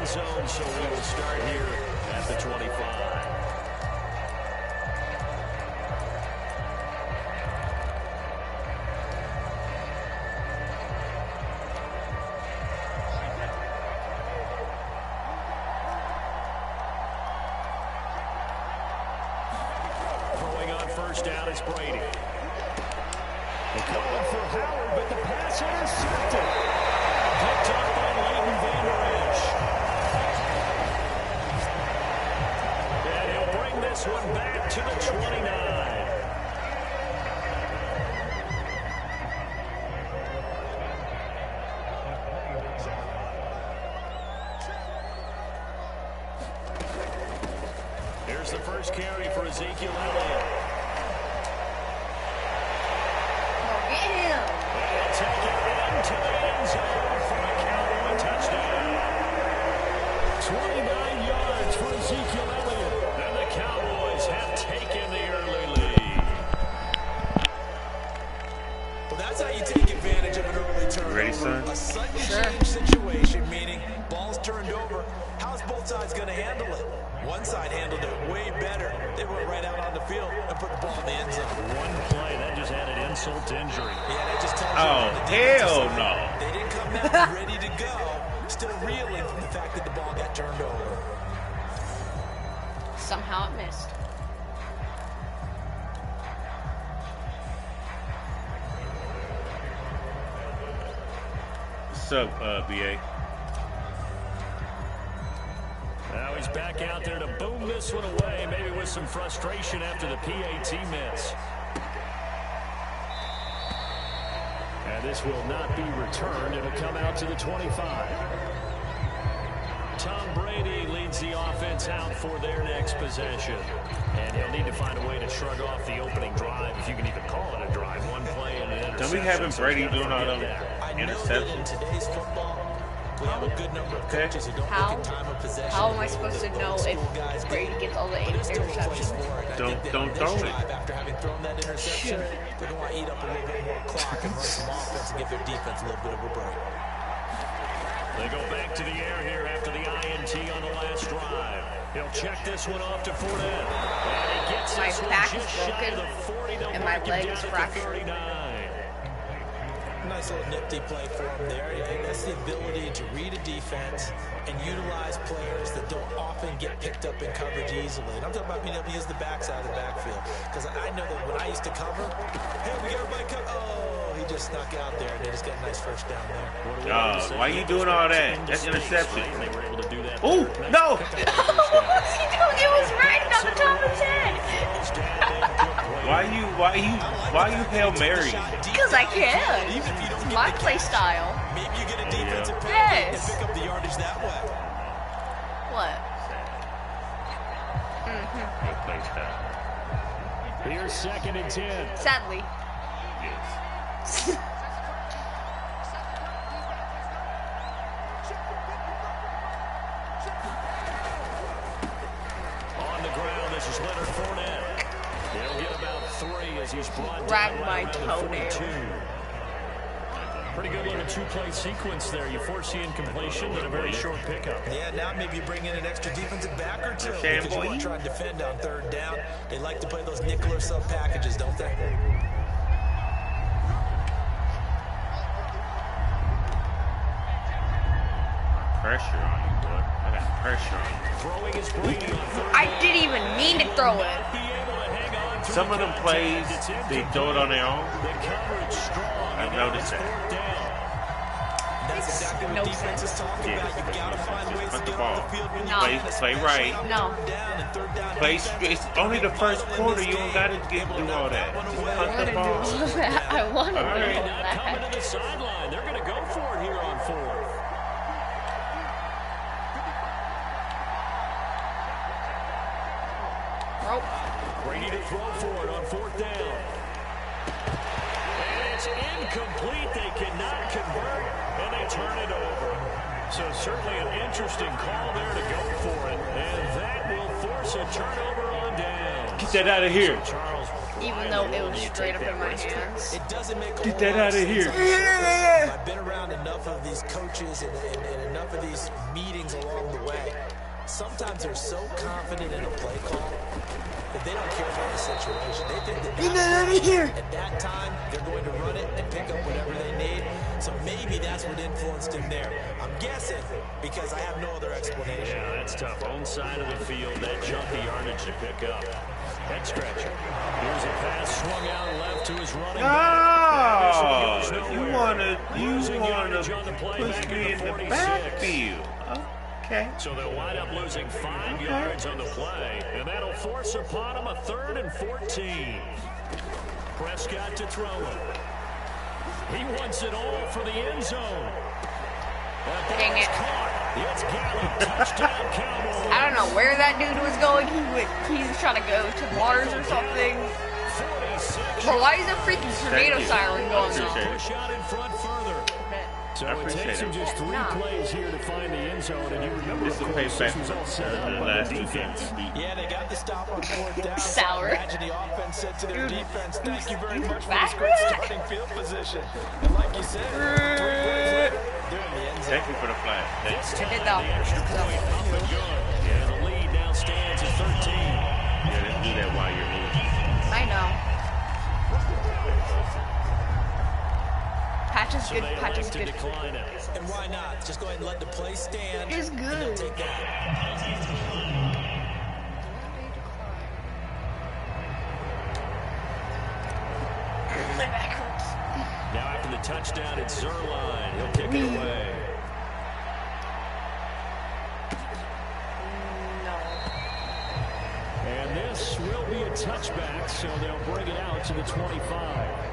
zone, so we will start here at the 25. First down is Brady. They're calling for Howard, but the pass intercepted. Picked up by Leighton Vander Esch. And he'll bring this one back to the 29. Here's the first carry for Ezekiel Elliott. Take it into the end zone for a Cowboy touchdown. 29 yards for Ezekiel Elliott. And the Cowboys have taken the early lead. Well, that's how you take advantage of an early turnover. Ready, son? A slightly changed situation, meaning ball's turned over. How's both sides going to handle it? One side handled it way better. They went right out on the field and put the ball in the end zone. One play, that just added insult to injury. Yeah, that just tells oh, hell no. They didn't come out ready to go. Still reeling from the fact that the ball got turned over. Somehow it missed. What's up, BA? Now he's back out there to boom this one away, maybe with some frustration after the PAT miss. And this will not be returned. It'll come out to the 25. Tom Brady leads the offense out for their next possession. And he'll need to find a way to shrug off the opening drive, if you can even call it a drive. One play and an interception. Don't be having Brady doing all them interceptions. In today's football, we have a good number of coaches who don't look at time of possession. How am I supposed to know if Brady gets all the interceptions? Don't throw it. After having thrown that interception, they're going to eat up a little bit more clock and run some offense and give their defense a little bit of a break. They go back to the air here after the INT on the last drive. He'll check this one off to Fournette. And he gets my this back one is just shy of the 40. and my leg is fractured. Nice little nifty play for him there. That's the ability to read a defense and utilize players that don't often get picked up in coverage easily. And I'm talking about being able to use the backside of the backfield. Because I know that when I used to cover, hey, we got everybody cover. Oh, he just snuck out there, and they just got a nice first down there. Why are you doing all that? That's interception. Oh, no! What was he doing? It was right on the top of his head. Why you Hail Mary? Because I can. It's my play style. Maybe you get a defensive yes. and pick up the yardage that way. What? Play style. Here's 2nd and 10. Sadly. Yes. On the ground, this is Leonard Fournette. He'll get about 3 as he's brought Grab down my right toenail. Pretty good little 2-play sequence there. You force the incompletion and a very short pickup. Yeah, now maybe you bring in an extra defensive back or two because you want to try and defend on 3rd down. They like to play those nickel or sub packages, don't they? Pressure on you, boy. I got pressure on you. Throwing is Brady on 3rd. I didn't even mean to throw it. Some of them plays, they throw it on their own. I've noticed that. That's exactly what defense is talking about. You got to find ways to get on the field when you play right. No. Play straight. It's only the first quarter. You don't got to do all that. Punt the ball. I want to do all Coming that. to the sideline. They're going to go for it here on 4th. Brady to throw for it on 4th down. And it's incomplete. They cannot convert, and they turn it over. So certainly an interesting call there to go for it, and that will force a turnover on down. Get that out of here. So Charles, even though it was straight up in my hands. It doesn't make a Get that out of here. I've been around enough of these coaches and enough of these meetings along the way. Sometimes they're so confident in a play call that they don't care about the situation. They think that at that time, they're going to run it and pick up whatever they need. So maybe that's what influenced him there. I'm guessing because I have no other explanation. Yeah, that's tough. Own side of the field, that chunky yardage to pick up. Head scratcher. Here's a pass swung out left to his running back. Oh, you wanna push me in the backfield. Okay. So they'll wind up losing 5 yards on the play, and that'll force upon them a 3rd and 14. Prescott to throw it. He wants it all for the end zone. Dang it. It's Gallup. Touchdown, Cowboys. I don't know where that dude was going. He was trying to go to Mars or something. But why is a freaking tornado siren going off? Push out in front further. So it takes him just 3 plays here to find the end zone, and you remember, This will pay back the last defense. Yeah, they got the stop on 4th down. Sour. Imagine the offense said to their defense, thank you very much for Back this great back. starting field position. And like you said, 3 plays later, they're in the end zone. Thank you for the flag. I did that. the extra point up and good. And the lead now stands at 13. Yeah, let's do that while you're moving. I know. Patch is good. Patch is good. Decline it. And why not? Just go ahead and let the play stand. It's And they'll good. take that. My back hurts. Now after the touchdown, it's Zerline. He'll kick it away. No. And this will be a touchback, so they'll bring it out to the 25.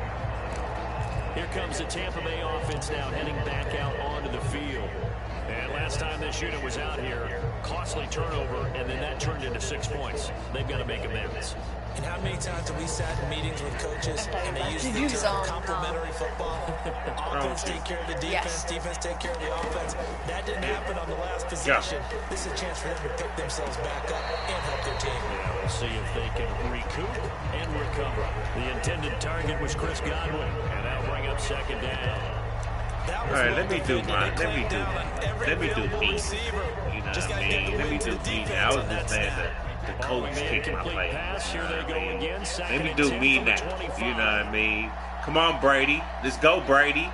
Here comes the Tampa Bay offense now heading back out onto the field. And last time this unit was out here, costly turnover, and then that turned into 6 points. They've got to make amends. And how many times have we sat in meetings with coaches and they use the term complementary football? Offense take care of the defense, defense take care of the offense. That didn't happen on the last possession. This is a chance for them to pick themselves back up and help their team. Yeah, we'll see if they can recoup and recover. The intended target was Chris Godwin, and that'll bring up 2nd down. All right, let me do mine. Let me do me. You know what I mean? Let me do me. I was just saying that the coach kicked my play. Let me do me now. You know what I mean? Come on, Brady. Let's go, Brady.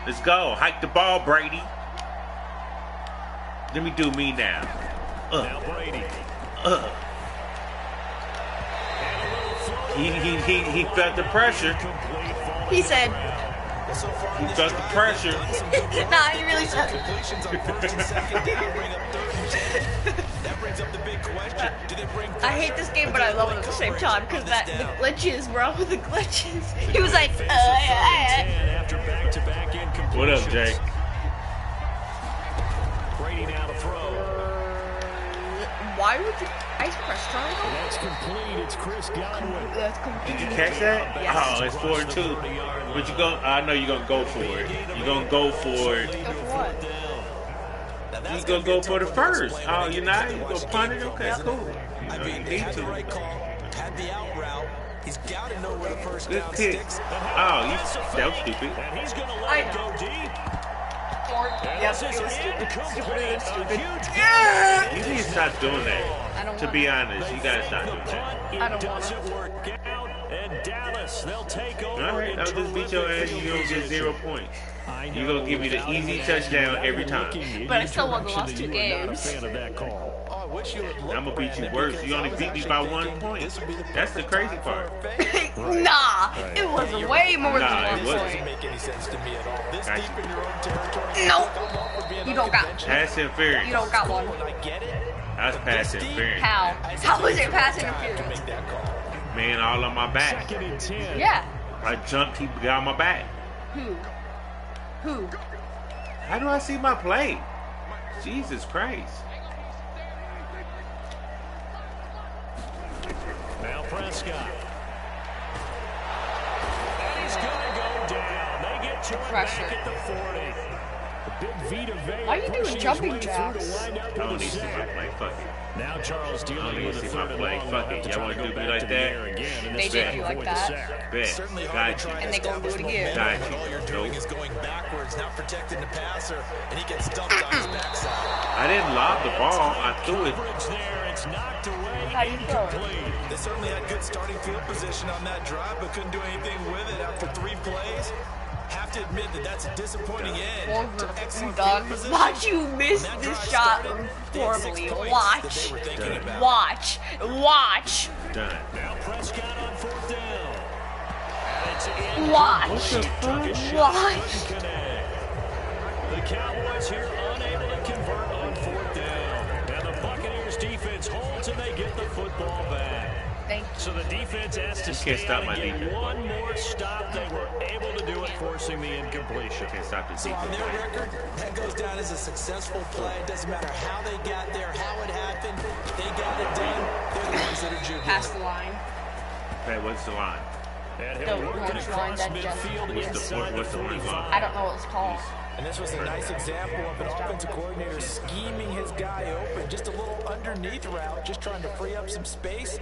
Let's go. Hike the ball, Brady. Let me do me now. Now Brady. He felt the pressure. He said, He felt the pressure. nah, he really said. Completions on 1st and 2nd down bring up 3rd and 10. That brings up the big question. Do they bring I hate this game, but I love it at the same time because the glitches, bro. The glitches. He was like, After back-to-back incompletions. What up, Jake? Brady now to throw. Why would you ice press triangle? And that's complete. It's Chris Godwin. That's complete. Did you catch that? Yes. Oh, it's 4-2. But you go. I know you're gonna go for it. You're gonna go for it. Go for what? You gonna go for the first. Oh, you're not? You gonna punt it? Okay, cool. You know, you They need had the to. right call, had the out route. He's got to know where the first Good down kick. sticks. Oh, that was stupid. And he's going to I let it know. go deep. Yes, it was stupid. Stupid. You need to stop doing that. I don't To want be to. honest, you gotta stop doing that. I don't want Doesn't work out. And Dallas, they'll take over. All right, I'll just beat your ass. You gonna get 0 points. You're gonna give me the easy touchdown every time. But I still won the last 2 games. Oh, I wish you would look, I'm gonna beat you worse. You only beat me by 1 point. That's the crazy part. Nah, it was way more Nah, than it 1 wasn't. point. make any sense to me at all. This Gotcha. deep in your own territory. Nope. You don't got. Pass interference. You don't got one. I get it. That's pass interference. How? How is it pass interference? Make that call. Man, all on my back. 2nd and 10. Yeah. I jumped, he got on my back. Who? Who? How do I see my play? Jesus Christ. Now Prescott. And he's going to go down. They get to it back Pressure. at the 40. Why are you doing jumping jacks? I don't need to see my play. Fuck it. Now Charles dealing with a third and long. Fuck it. Y'all want to do me like that? They did you like that. Bet. Got you. And they gonna do it again. Got you. All you're doing is going backwards, not protecting the passer, and he gets dumped on his backside. I didn't lob the ball. I threw it. It's knocked away. How do you throw it? They certainly had good starting field position on that drive, but couldn't do anything with it after 3 plays. Have to admit that that's a disappointing end to excellent field position. Watch you miss this shot horribly. Watch. Watch. Done. Now Prescott on 4th down. And it's in. Watch. The Cowboys here unable to convert on 4th down. And the Buccaneers defense holds and they get the football back. So the defense has to stay out and get one more stop. They were able to do it, forcing the incompletion. Can't stop the So on their record, that goes down as a successful play. It doesn't matter how they got there, how it happened. They got it done. They're the ones that are jubilant. Past the line. Okay, what's the line? And he'll work it across midfield inside the 45. I don't know what it's called. And this was a nice example of an offensive coordinator scheming his guy open. Just a little underneath route, just trying to free up some space.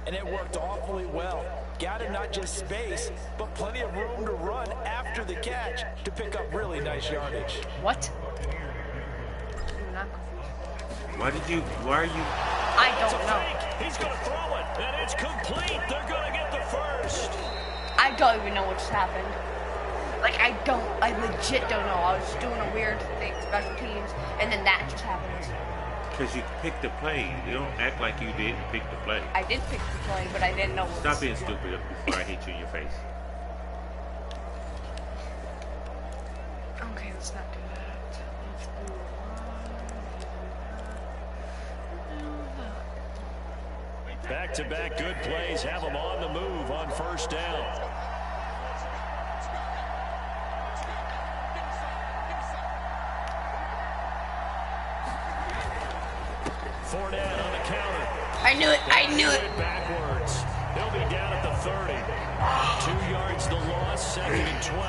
And it worked awfully well. Got him not just space, but plenty of room to run after the catch to pick up really nice yardage. What? Why are you? I don't know. He's going to throw it, and it's complete. They're going to get the first. I don't even know what just happened. Like, I legit don't know. I was doing a weird thing, special teams, and then that just happened. Because you picked the play. You don't act like you didn't pick the play. I did pick the play, but I didn't know what. Stop being stupid before I hit you in your face. Okay, let's not do that. Let's do Back-to-back good plays have them on the move on 1st down. Fournette on the counter. I knew it. Backwards. They'll be down at the 30. 2 yards the loss, 2nd and 12.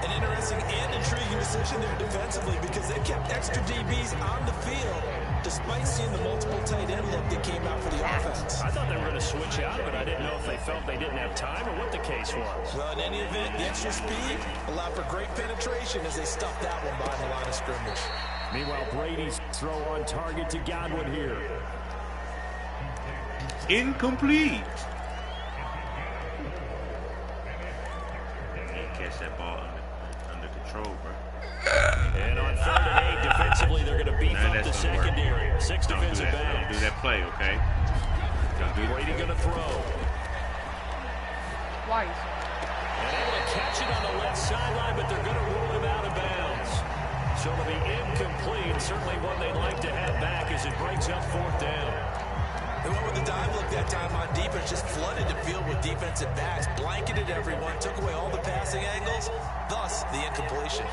An interesting and intriguing decision there defensively because they kept extra DBs on the field despite seeing the multiple tight end look that came out for the offense. I thought they were going to switch out of it. I didn't know if they felt they didn't have time or what the case was. Well, in any event, the extra speed allowed for great penetration as they stuffed that one behind the line of scrimmage. Meanwhile, Brady's throw on target to Godwin here. Incomplete. You catch that ball under control, bro. And on 3rd and 8, defensively, they're going to beef up the secondary. 6 defensive backs. Don't do that play, okay? Brady going to throw. Why? And able to catch it on the left sideline, but they're going to rule him out of bounds. So it'll be incomplete. Certainly one they'd like to have back as it brings up 4th down. They went with the dive look that time on defense, just flooded the field with defensive backs, blanketed everyone, took away all the passing angles, thus the incompletion.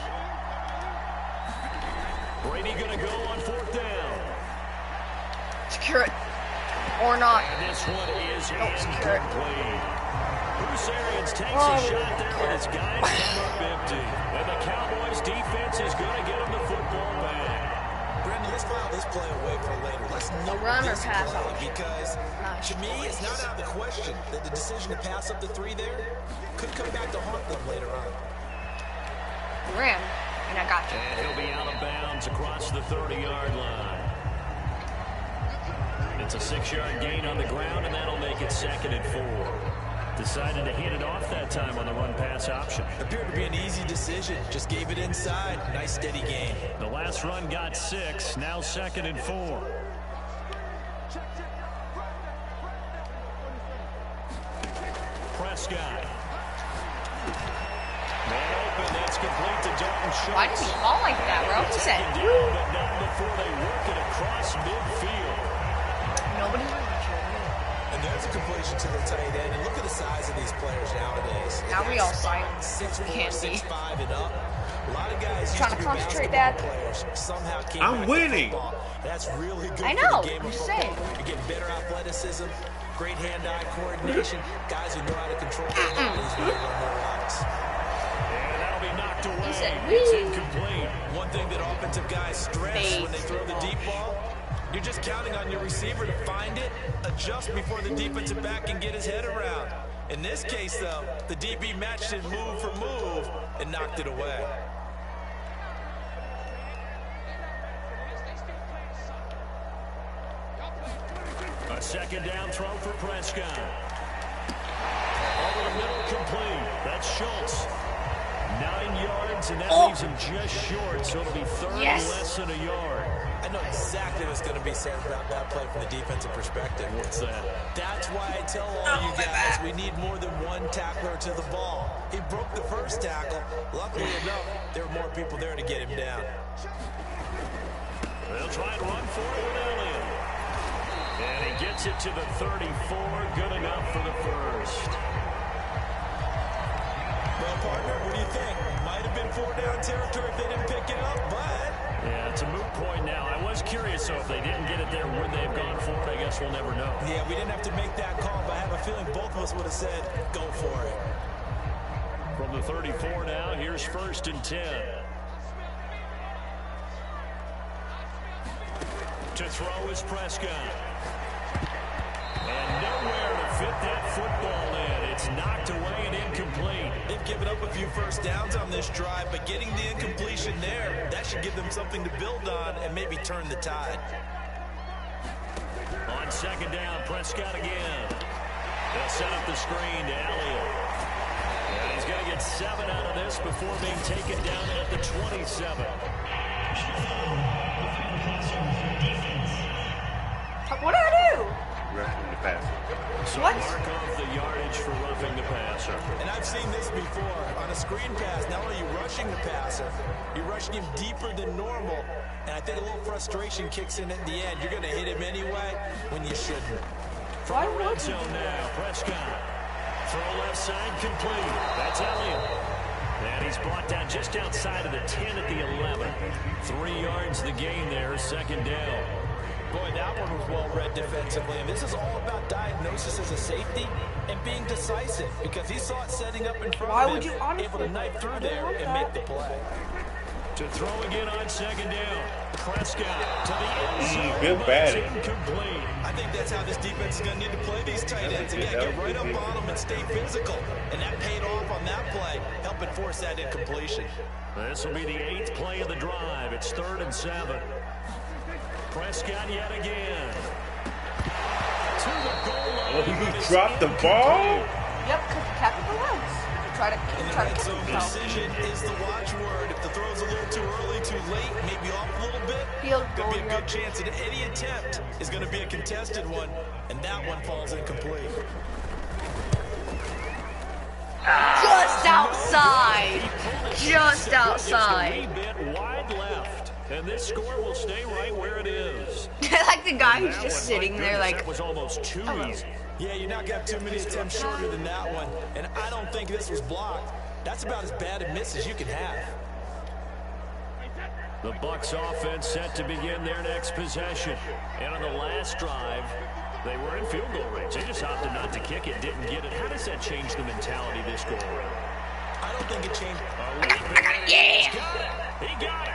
Brady going to go on 4th down. Secure it. Or not. And this one is secure it. incomplete. Bruce Arians takes a shot there, but his guys come up empty. And the Cowboys defense is going to get him the football back. Brendan, let's file this play away for later. Let's note this play because, to me, it's not out of the question that the decision to pass up the 3 there could come back to haunt them later on. Ram, and I got you. And he'll be out of bounds across the 30-yard line. It's a 6-yard gain on the ground, and that'll make it 2nd and 4. Decided to hit it off that time on the run-pass option. Appeared to be an easy decision. Just gave it inside. Nice, steady gain. The last run got 6. Now 2nd and 4. Prescott. Man open. That's complete to Dalton Schultz. Why did he fall like that, bro? He said, down, but not before they work it across midfield. Nobody watching. And there's a completion to the tight end. And look at the size of these players nowadays. Now we all silent. 6'4", Can't be. 6'5", and up. A lot of guys Trying to concentrate that. Somehow came I'm winning. That's really good. I know. For the game of I'm saying. You're getting better athleticism, great hand-eye coordination, guys who know how to control their bodies when they run their routes. And that'll be knocked away. said, It's wee. incomplete. One thing that offensive guys stress Fake. when they throw the deep ball, you're just counting on your receiver to find it, adjust before the defensive back can get his head around. In this case, though, the DB matched it move for move and knocked it away. A second down throw for Prescott. Over the middle, complete. That's Schultz. 9 yards, and that leaves him just short, so it'll be third and less than a yard. I know exactly what's going to be said about that play from the defensive perspective. What's that? That's why I tell all you guys we need more than one tackler to the ball. He broke the first tackle. Luckily enough, there were more people there to get him down. They'll try and run for it with Elliott. And he gets it to the 34. Good enough for the first. Well, partner, what do you think? Might have been 4-down territory if they didn't pick it up, but... Yeah, it's a moot point now. I was curious, so if they didn't get it there, would they have gone for it? I guess we'll never know. Yeah, we didn't have to make that call, but I have a feeling both of us would have said, go for it. From the 34 now, here's 1st and 10. To throw is Prescott. And nowhere to fit that football in. It's knocked away and incomplete. They've given up a few first downs on this drive, but getting the incompletion there, that should give them something to build on and maybe turn the tide. On second down, Prescott again. They'll set up the screen to Elliott. And he's going to get 7 out of this before being taken down at the 27. What did I do? Roughing the passer. So What? mark off the yardage for roughing the passer. And I've seen this before. On a screen pass, not only are you rushing the passer, you're rushing him deeper than normal. And I think a little frustration kicks in at the end. You're going to hit him anyway when you shouldn't. From the red zone now, Prescott. Throw left side, complete. That's Elliott. And he's brought down just outside of the 10 at the 11. 3 yards the gain there, second down. Boy, that one was well-read defensively. And this is all about diagnosis as a safety and being decisive because he saw it setting up in front of him, able to knife through there and make the play. To throw again on second down. Prescott to the end zone. Good batting. Incomplete. I think that's how this defense is going to need to play these tight ends. Again, get right up on them and stay physical. And that paid off on that play, helping force that incompletion. This will be the 8th play of the drive. It's 3rd and 7. Prescott yet again. To the goal line. Oh, he dropped the ball? Yep, because he kept the legs. Try to And the kick red zone himself. decision is the watchword. If the throw's a little too early, too late, maybe off a little bit, Field could be a goal, good chance that any attempt is going to be a contested one, and that one falls incomplete. Just outside. Just outside. Just a wee bit wide left. And this score will stay right where it is. Like the guy who's That just one, sitting my there goodness, like, that was almost too easy. Yeah, you're not going to have too many attempts shorter than that one, and I don't think this was blocked. That's about as bad a miss as you can have. The Bucks offense set to begin their next possession. And on the last drive, they were in field goal range. They just opted not to kick it, didn't get it. How does that change the mentality this go around? I don't think it changed. He got it. He got it.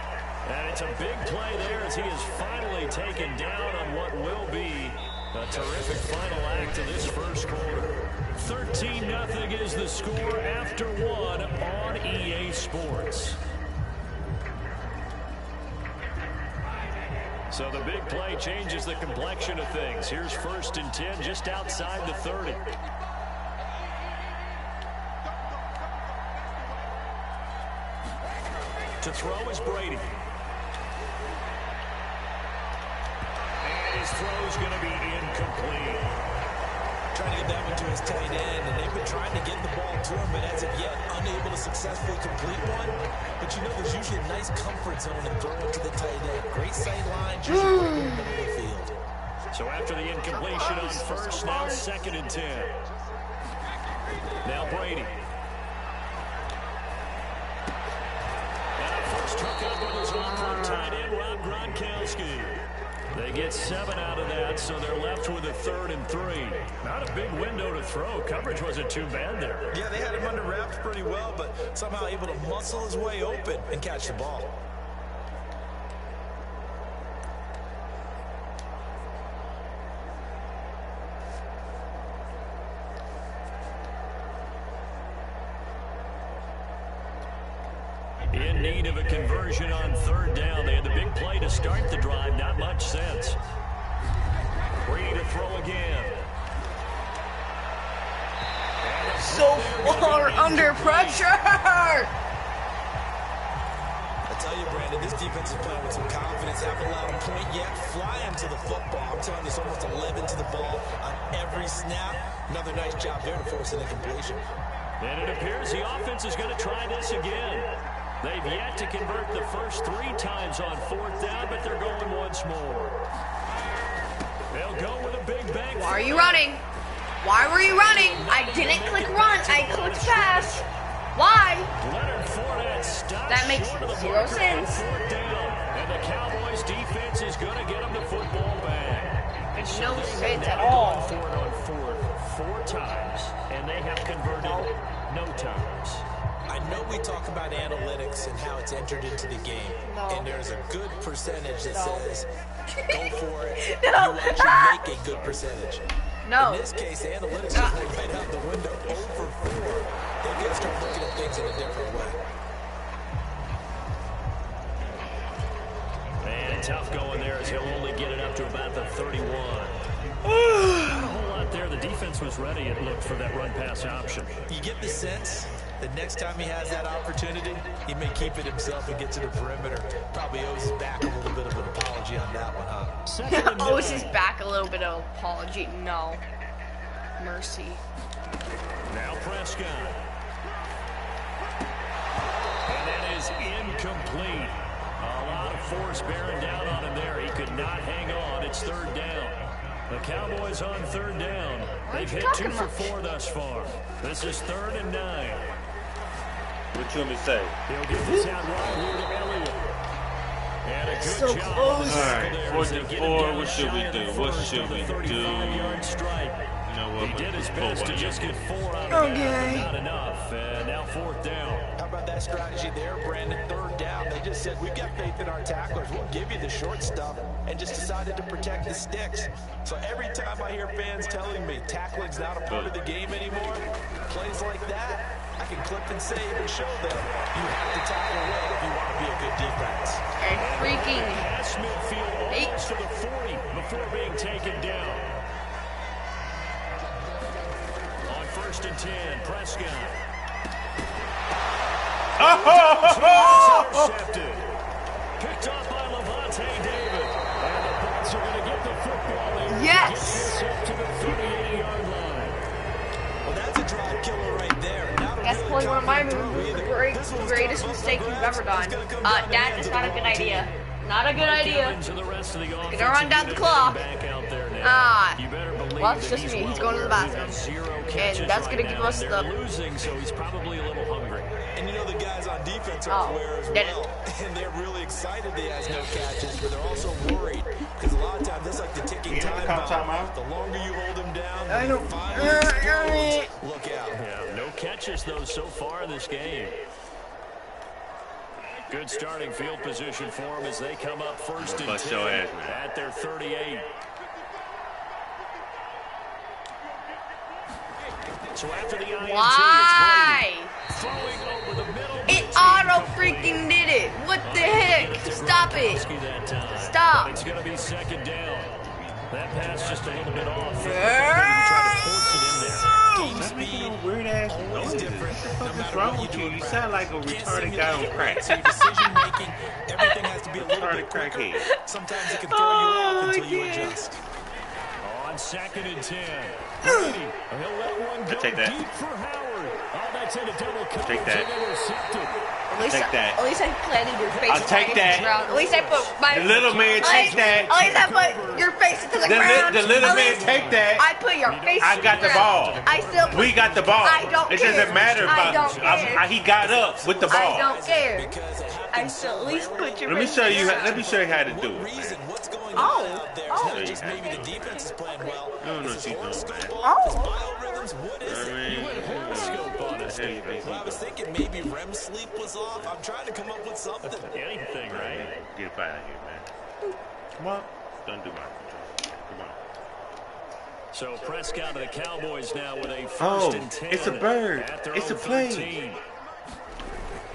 And it's a big play there as he is finally taken down on what will be a terrific final act of this first quarter. 13-0 is the score after 1 on EA Sports. So the big play changes the complexion of things. Here's 1st and 10 just outside the 30. To throw is Brady. And his throw is going to be incomplete. Trying to get that one to his tight end, and they've been trying to get the ball to him, but as of yet, unable to successfully complete one. But you know, there's usually a nice comfort zone in throwing to the tight end. Great sight lines, usually right in the middle of the field. So after the incompletion on 1st, now 2nd and 10. Now Brady. And a first hook up with his own tight end, Rob Gronkowski. They get 7 out of that, so they're left with a 3rd and 3. Not a big window to throw. Coverage wasn't too bad there. Yeah, they had him under wraps pretty well, but somehow able to muscle his way open and catch the ball. In need of a conversion on 3rd down. They had the big play to start the drive. Not much sense. Free to throw again. So far under pressure. I tell you, Brandon, this defense is playing with some confidence. Haven't allowed him point yet. Flying to the football. I'm telling you, it's almost 11 to the ball on every snap. Another nice job there to force an incompletion. And it appears the offense is going to try this again. They've yet to convert the first 3 times on 4th down, but they're going once more. They'll go with a big bang. Why are you running? Why were you running? I didn't click run. I clicked pass. Why? That makes 0 sense. And the Cowboys defense is going to get them the football back. It's no sense at all. 4 times, and they have converted no times. I know we talk about analytics and how it's entered into the game, and there's a good percentage that says go for it. You actually make a good percentage. No. In this case, analytics just went right out the window. 0 for 4. They're going to start looking at things in a different way. And tough going there as he'll only get it up to about the 31. Not a whole lot there. The defense was ready, it looked, for that run-pass option. You get the sense the next time he has that opportunity, he may keep it himself and get to the perimeter. Probably owes his back a little bit of an apology on that one, huh? Owes his back a little bit of apology. No. Mercy. Now Prescott. And that is incomplete. A lot of force bearing down on him there. He could not hang on. It's 3rd down. The Cowboys on 3rd down. They've hit 2 for 4 thus far. This is 3rd and 9. What you want me to say? He'll get this out right here to Elliott. And a good So job. close. All right, 4th and 4. What should we do? What should we do? You know what? He did his best to just get 4 out of that, but not enough. And now 4th down. How about that strategy there, Brandon? 3rd down. They just said, we've got faith in our tacklers. We'll give you the short stuff, and just decided to protect the sticks. So every time I hear fans telling me tackling's not a part of the game anymore, plays like that, I can clip and save and show them you have to tackle well if you want to be a good defense. And freaking Past midfield, almost to the 40 before being taken down. On 1st and 10, Prescott. Intercepted. Picked off by Levante David. And the Bucks are going to get the football. yes. Up to the 38-yard line. Well, that's a drive killer right there. That's probably one of my greatest mistakes we've ever done. Dad, that's not a good idea. Not a good idea. Gonna run down the clock. Well, it's just me. He's going to the bathroom. And that's gonna give us the... losing, so he's probably a little hungry. And you know the guys on defense are aware as well. And they're really excited he has no catches, but they're also worried. Because a lot of times, that's like the ticking time bomb. The longer you hold him down, the finally look out. Yeah, no catches, though, so far in this game. Good starting field position for them as they come up 1st and 10 at their 38. So after the INT, Why? throwing over the middle. It auto freaking did it. What the heck? Stop it. Stop. But it's going to be 2nd down. That pass just a little bit off. Stop making no weird ass noises. What's wrong with you? You sound like a retarded guy on crack. So your decision making, everything has to be a little bit quicker. Sometimes it can throw you off until you adjust. On 2nd and 10. Brady, he'll let one go take that. deep for Howard. Oh, that's in a double coverage. Take that. At least I planted your face. I'll take that. At least I put my... The little man take that. At least I put your face into the ground. The little man take that. I put your face I got the ball. I still put... We got the ball. I don't It care. doesn't matter I about... don't care. He got up with the ball. I don't care. I still at least put your Let me face show you. in the Let me show you how to do it. What's going point out there is not just maybe the defense is playing well. No, she's doing bad. Biorhythms, what is it? You went horoscope on us, David. Well, I was thinking maybe REM sleep was off. I'm trying to come up with something. Anything, right? Get up out of here, man. Come on. Don't do my control. Come on. So Prescott of the Cowboys now with a first and 10. It's a bird. It's a plane.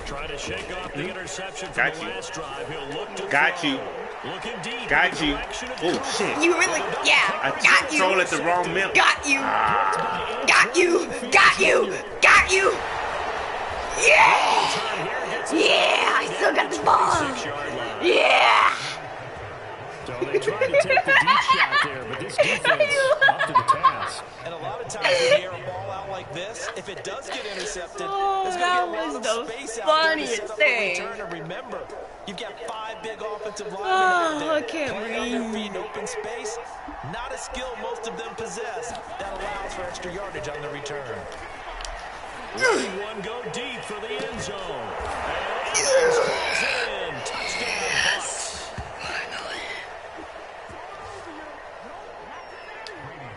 Trying to shake off the interception from the last drive. He'll look to Got you. Looking deep. Got you. Oh, shit. You really, yeah, I got you. control at the wrong minute. Got you. Got you. Got you. Got you. Yeah. Yeah, I still got the ball. Yeah. So they tried to take the deep shot there, but this defense up to the task. And a lot of times when you air a ball out like this, if it does get intercepted, there's going to be a lot of space out there to set up a return. And remember, you've got 5 big offensive linemen out there. I can't Playing on their feet in open space, not a skill most of them possess. That allows for extra yardage on the return. Letting one go deep for the end zone. And Evans calls it in. Touchdown, Bucks.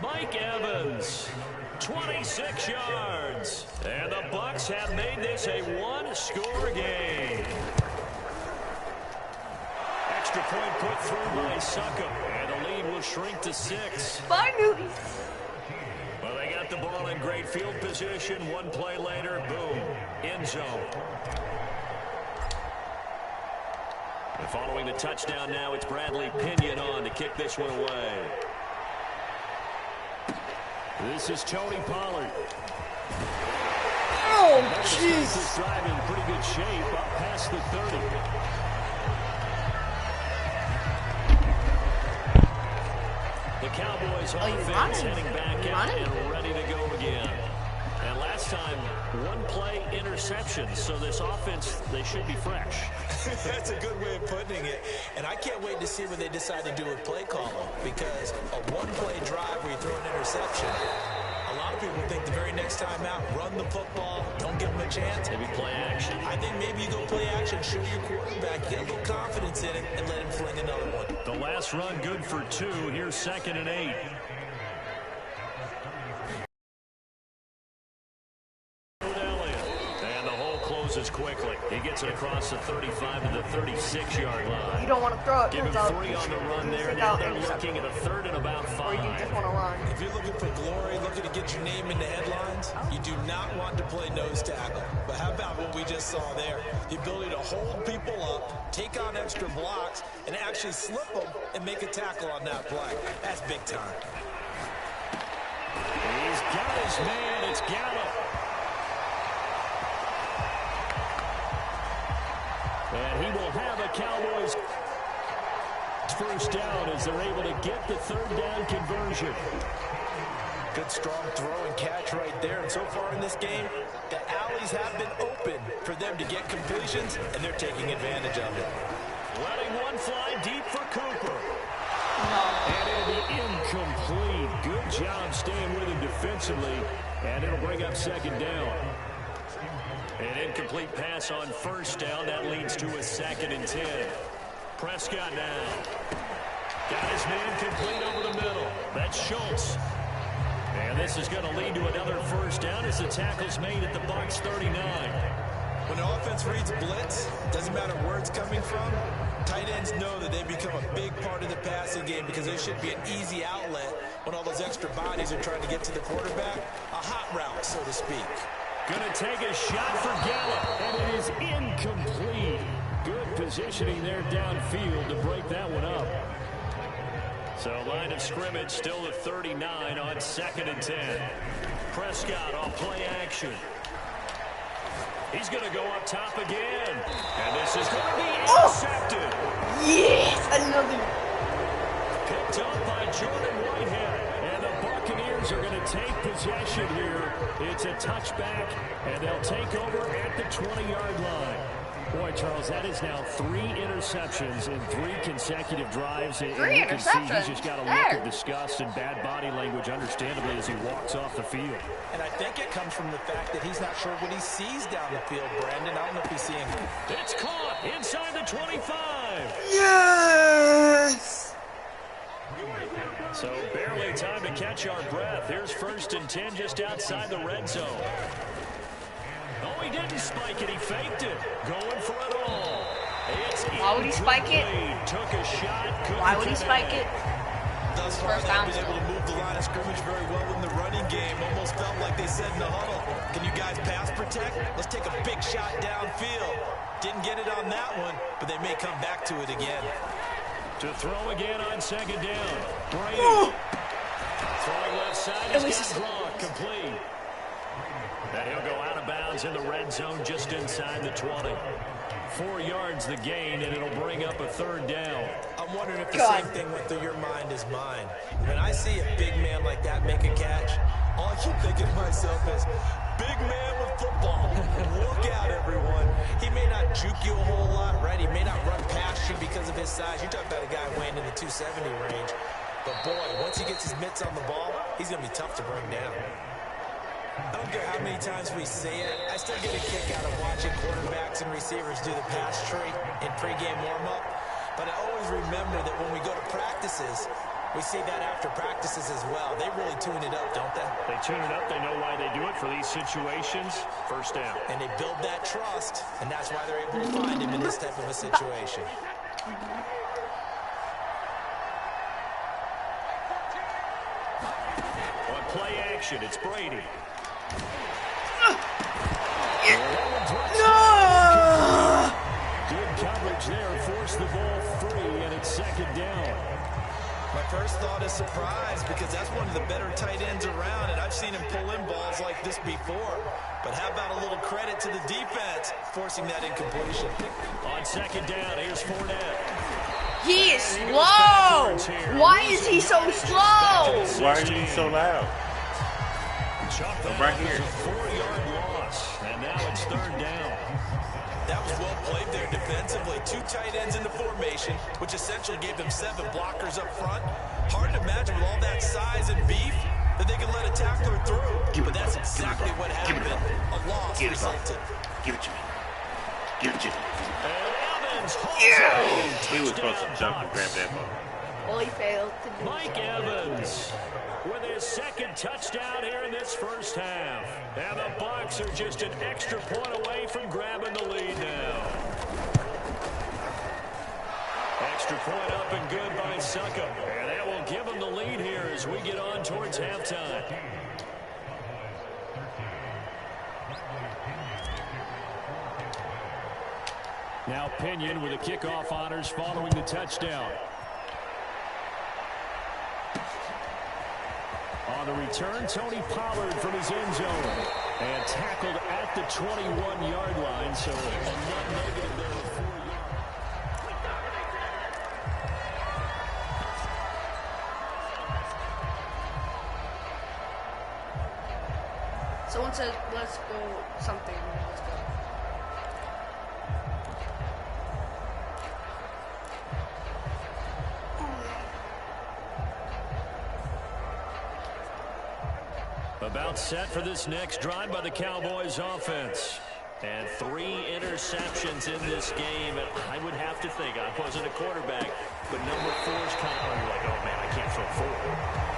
Mike Evans, 26 yards. And the Bucks have made this a one-score game. Extra point put through by Suckup. And the lead will shrink to 6. Finally. Well, they got the ball in great field position. One play later, boom, end zone. And following the touchdown now, it's Bradley Pinion on to kick this one away. This is Tony Pollard. Oh, jeez. This drive in pretty good shape up past the 30. The Cowboys offense heading back out and ready to go again. And last time, one play interception. So this offense, they should be fresh. That's a good way of putting it. And I can't wait to see what they decide to do with play calling, because a one-play drive where you throw an interception, a lot of people think the very next time out, run the football, don't give them a chance. Maybe play action. I think maybe you go play action, show your quarterback, get a little confidence in it, and let him fling another one. The last run good for 2. Here's 2nd and 8. Quickly. He gets it across the 35 to the 36-yard line. You don't want to throw it. Give him 3 on the run there. Now they're looking at a 3rd and about 5. Or you just want to run. If you're looking for glory, looking to get your name in the headlines, you do not want to play nose tackle. But how about what we just saw there? The ability to hold people up, take on extra blocks, and actually slip them and make a tackle on that play. That's big time. He's got his man. It's Gallup. And he will have a Cowboys first down as they're able to get the 3rd down conversion. Good strong throw and catch right there. And so far in this game, the alleys have been open for them to get completions, and they're taking advantage of it. Letting one fly deep for Cooper. And it'll be incomplete. Good job staying with him defensively. And it'll bring up 2nd down. An incomplete pass on 1st down. That leads to a 2nd and 10. Prescott now. Got his man complete over the middle. That's Schultz. And this is going to lead to another 1st down as the tackle's made at the Bucks 39. When the offense reads blitz, doesn't matter where it's coming from, tight ends know that they become a big part of the passing game because they should be an easy outlet when all those extra bodies are trying to get to the quarterback. A hot route, so to speak. Going to take a shot for Gallup, and it is incomplete. Good positioning there downfield to break that one up. So line of scrimmage still at 39 on 2nd and 10. Prescott on play action. He's going to go up top again. And this is going to be intercepted. Yes, another. Picked up by Jordan Whitehead. And the Buccaneers are going to take possession here. It's a touchback, and they'll take over at the 20-yard line. Boy, Charles, that is now 3 interceptions in 3 consecutive drives. And 3 you can see interceptions? he's just got a look of disgust and bad body language, understandably, as he walks off the field. And I think it comes from the fact that he's not sure what he sees down the field, Brandon. I don't know if he's seeing it. It's caught inside the 25. Yes! So barely time to catch our breath. Here's 1st and 10 just outside the red zone. Oh, he didn't spike it. He faked it. Going for it all. Why would he spike it? Took a shot. Why would he spike it? Thus far, they've been able to move the line of scrimmage very well in the running game. Almost felt like they said in the huddle, can you guys pass protect? Let's take a big shot downfield. Didn't get it on that one, but they may come back to it again. To throw again on 2nd down. Brady. Throwing left side. He's got Gronk complete. And he'll go out of bounds in the red zone just inside the 20. 4 yards the gain, and it'll bring up a 3rd down. I'm wondering if the same thing went through your mind as mine. When I see a big man like that make a catch, all I keep thinking to myself is, big man with football. Look out, everyone. He may not juke you a whole lot, right? He may not run past you because of his size. You're talking about a guy weighing in the 270 range. But, boy, once he gets his mitts on the ball, he's going to be tough to bring down. I don't care how many times we see it. I still get a kick out of watching quarterbacks and receivers do the pass tree in pregame warm-up. But I always remember that when we go to practices, we see that after practices as well. They really tune it up, don't they? They tune it up. They know why they do it for these situations. 1st down. And they build that trust, and that's why they're able to find him in this type of a situation. On play action, it's Brady. No! Good coverage there. Force the ball free, and it's 2nd down. My first thought is surprise, because that's one of the better tight ends around, and I've seen him pull in balls like this before. But how about a little credit to the defense forcing that incompletion? On 2nd down, here's Fournette. He is slow. Why is he so slow? Why are you so loud? I'm right here. 4-yard loss, and now it's 3rd down. That was well played there defensively. 2 tight ends in the formation, which essentially gave them 7 blockers up front. Hard to imagine with all that size and beef that they can let a tackler through. But that's exactly what happened. A loss resulted. Give it to me. Give it to me. Yeah. He was supposed to jump and grab that ball. Well, he failed to do Mike Evans with his 2nd touchdown here in this 1st half. And the Bucks are just an extra point away from grabbing the lead now. Extra point up and good by Suckup. And that will give them the lead here as we get on towards halftime. Now Pinion with the kickoff honors following the touchdown. On the return, Tony Pollard from his end zone. And tackled at the 21-yard line, so a net negative there with 4 yards. Someone said, let's go something. Let's go. About set for this next drive by the Cowboys offense. And 3 interceptions in this game. And I would have to think, I wasn't a quarterback, but number 4 is kind of like, oh man, I can't throw 4.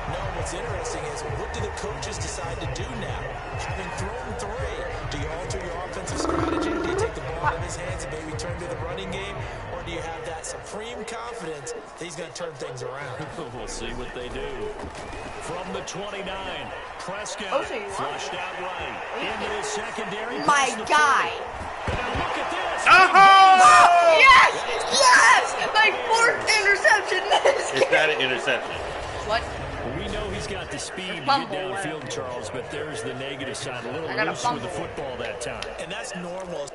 No, what's interesting is, what do the coaches decide to do now? Having thrown 3, do you alter your offensive strategy? Do you take the ball out of his hands and maybe turn to the running game? Or do you have that supreme confidence that he's going to turn things around? We'll see what they do. From the 29, Prescott flushed out right. Into the secondary. My guy. Now look at this. Oh, yes! Yes! My 4th interception. It's not an interception. What? We know he's got the speed to get downfield, Charles, but there's the negative side. A little loose with the football that time. And that's normal.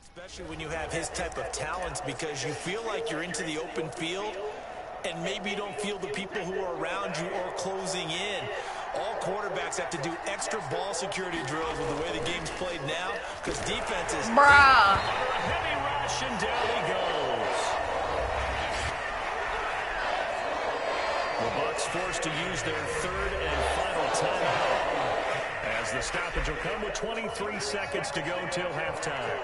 Especially when you have his type of talents, because you feel like you're into the open field and maybe you don't feel the people who are around you or closing in. All quarterbacks have to do extra ball security drills with the way the game's played now, because defenses... Bruh. Heavy rush, and down he goes. The Bucks forced to use their 3rd and final timeout, as the stoppage will come with 23 seconds to go till halftime.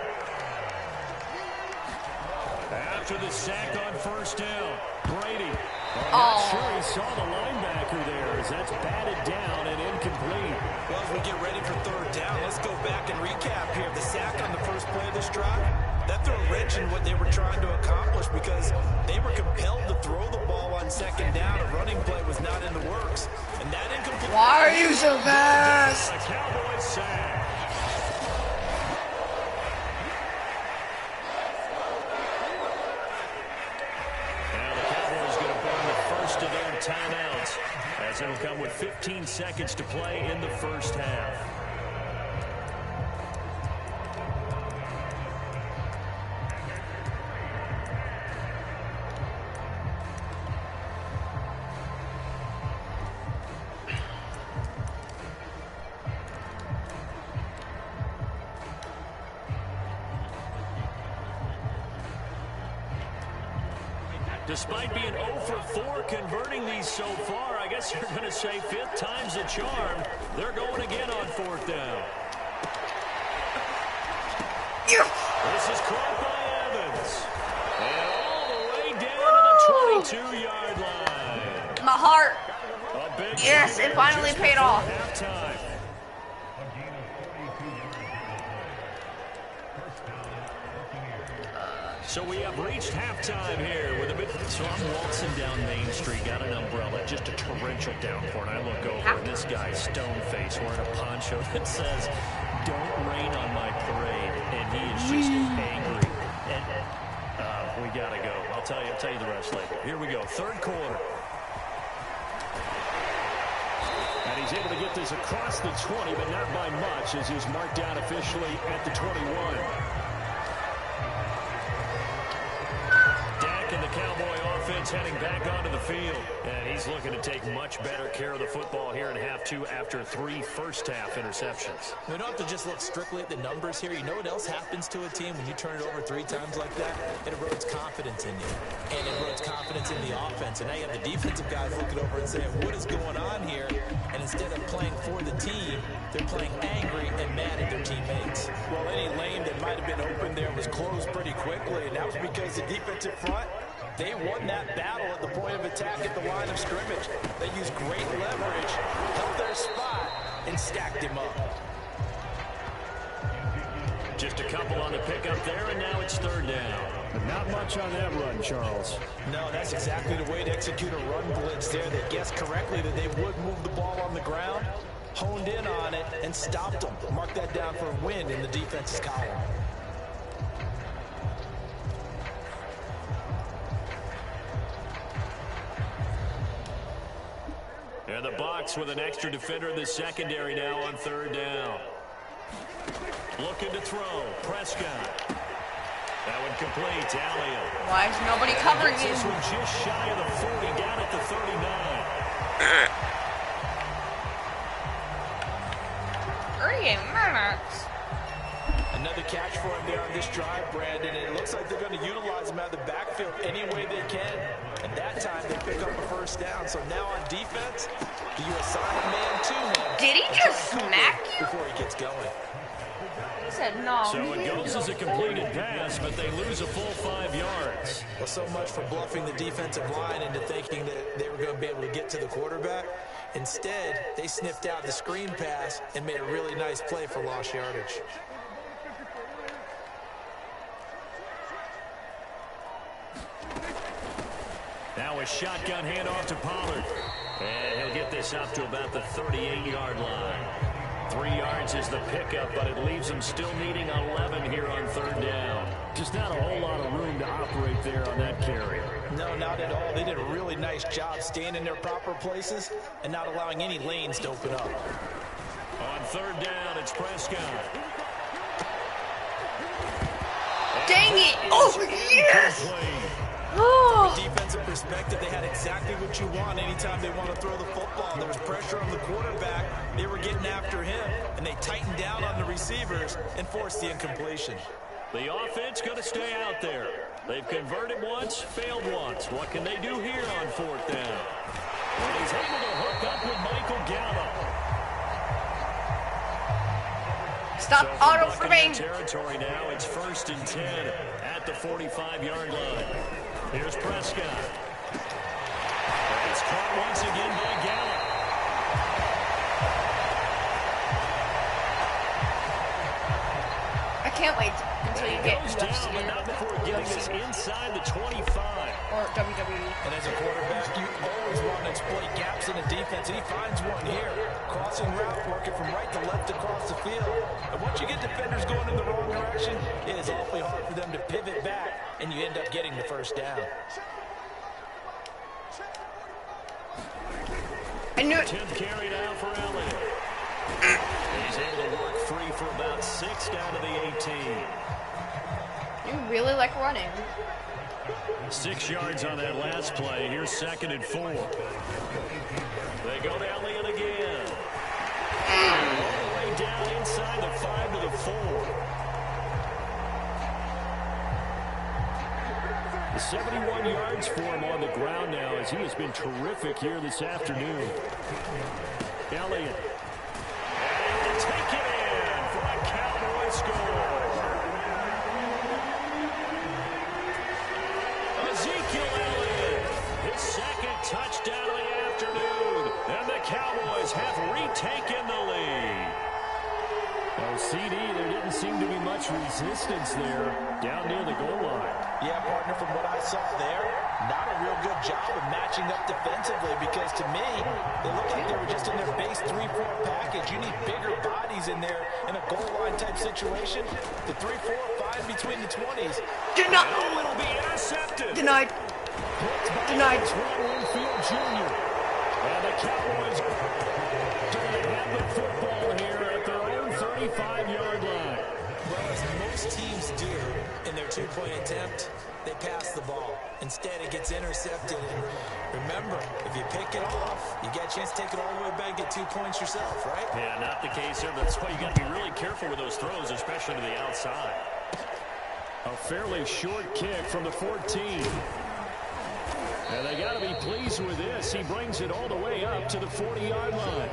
after the sack on first down. Brady. I'm not sure he saw the linebacker there as that's batted down and incomplete. Well, as we get ready for third down, let's go back and recap here. The sack on the first play of this drive, that threw a wrench in what they were trying to accomplish because they were compelled to throw the ball on second down. A running play was not in the works. And that incomplete. Why are you so fast? A Cowboys sack. Timeouts as it'll come with 15 seconds to play in the first half. Despite being 0 for 4 converting these so far, I guess you're going to say fifth time's the charm. They're going again on fourth down. This is caught by Evans. And all the way down to the 22-yard line. My heart. A big Yes, it finally paid off. Halftime. So we have reached halftime here with a bit. So I'm waltzing down Main Street, got an umbrella, just a torrential downpour, and I look over, and this guy's stone-faced wearing a poncho that says, "Don't rain on my parade," and he is just angry. And we gotta go. I'll tell you the rest later. Here we go, third quarter. And he's able to get this across the 20, but not by much, as he's marked down officially at the 21. And the Cowboy offense heading back onto the field. And he's looking to take much better care of the football here in half two after 3 first-half interceptions. We don't have to just look strictly at the numbers here. You know what else happens to a team when you turn it over 3 times like that? It erodes confidence in you. And it erodes confidence in the offense. And now you have the defensive guys looking over and saying, what is going on here? And instead of playing for the team, they're playing angry and mad at their teammates. Well, any lane that might have been open there was closed pretty quickly. And that was because the defensive front, they won that battle at the point of attack at the line of scrimmage. They used great leverage, held their spot, and stacked him up. Just a couple on the pickup there, and now it's third down. But not much on that run, Charles. No, that's exactly the way to execute a run blitz there. They guessed correctly that they would move the ball on the ground, honed in on it, and stopped them. Mark that down for a win in the defense's column. And the Bucks with an extra defender in the secondary now on third down. Looking to throw. Prescott. That one complete. Elliott. Why is nobody covering you? This one just shy of the 40, down at the 39. 38 minutes. Another catch for him there on this drive, Brandon. And it looks like they're going to utilize him out of the backfield any way they can. And that time they pick up a first down. So now on defense, do you assign a man to him? Did he just smack you? Before he gets going. He said no. So it goes as a completed pass, but they lose a full 5 yards. Well, so much for bluffing the defensive line into thinking that they were going to be able to get to the quarterback. Instead, they sniffed out the screen pass and made a really nice play for lost yardage. Now a shotgun handoff to Pollard. And he'll get this up to about the 38-yard line. 3 yards is the pickup, but it leaves them still needing 11 here on third down. Just not a whole lot of room to operate there on that carry. No, not at all. They did a really nice job staying in their proper places and not allowing any lanes to open up. On third down, it's Prescott. Dang it! Oh, yes! From a defensive perspective, they had exactly what you want anytime they want to throw the football. There was pressure on the quarterback. They were getting after him, and they tightened down on the receivers and forced the incompletion. The offense going to stay out there. They've converted once, failed once. What can they do here on fourth down? And he's able to hook up with Michael Gallup. Stop auto-forming. Territory now. It's 1st and 10 at the 45-yard line. Here's Prescott. It's caught once again by Gallup. I can't wait until you get down, but not before getting this inside the 25. Or WWE. And as a quarterback, you always want to exploit gaps in the defense, and he finds one here. Crossing route, working from right to left across the field. And once you get defenders going in the wrong direction, it is awfully hard for them to pivot back, and you end up getting the first down. I knew it. 10th carry now for Elliott. He's able to work free for about 6 down to the 18. You really like running. 6 yards on that last play. Here's 2nd and 4. They go to Elliott again. All the way down inside the 5 to the 4. 71 yards for him on the ground now as he has been terrific here this afternoon. Elliott. And to take it in for a Cowboy score. Ezekiel Elliott, his 2nd touchdown of the afternoon. And the Cowboys have retaken the lead. Well, CD, there didn't seem to be much resistance there down near the goal line. Yeah, partner, from what I saw there, not a real good job of matching up defensively because to me, they looked like they were just in their base 3-4 package. You need bigger bodies in there in a goal line type situation. The 3-4-5 between the 20s. Denied. Oh, it'll be intercepted. Denied. Denied. Winfield Jr. And the Cowboys going to have the football here at their own 35-yard line. Well, as most teams do in their 2-point attempt, they pass the ball. Instead, it gets intercepted. And remember, if you pick it off, you get a chance to take it all the way back and get 2 points yourself, right? Yeah, not the case here, but that's why you got to be really careful with those throws, especially to the outside. A fairly short kick from the 14. And they got to be pleased with this. He brings it all the way up to the 40-yard line.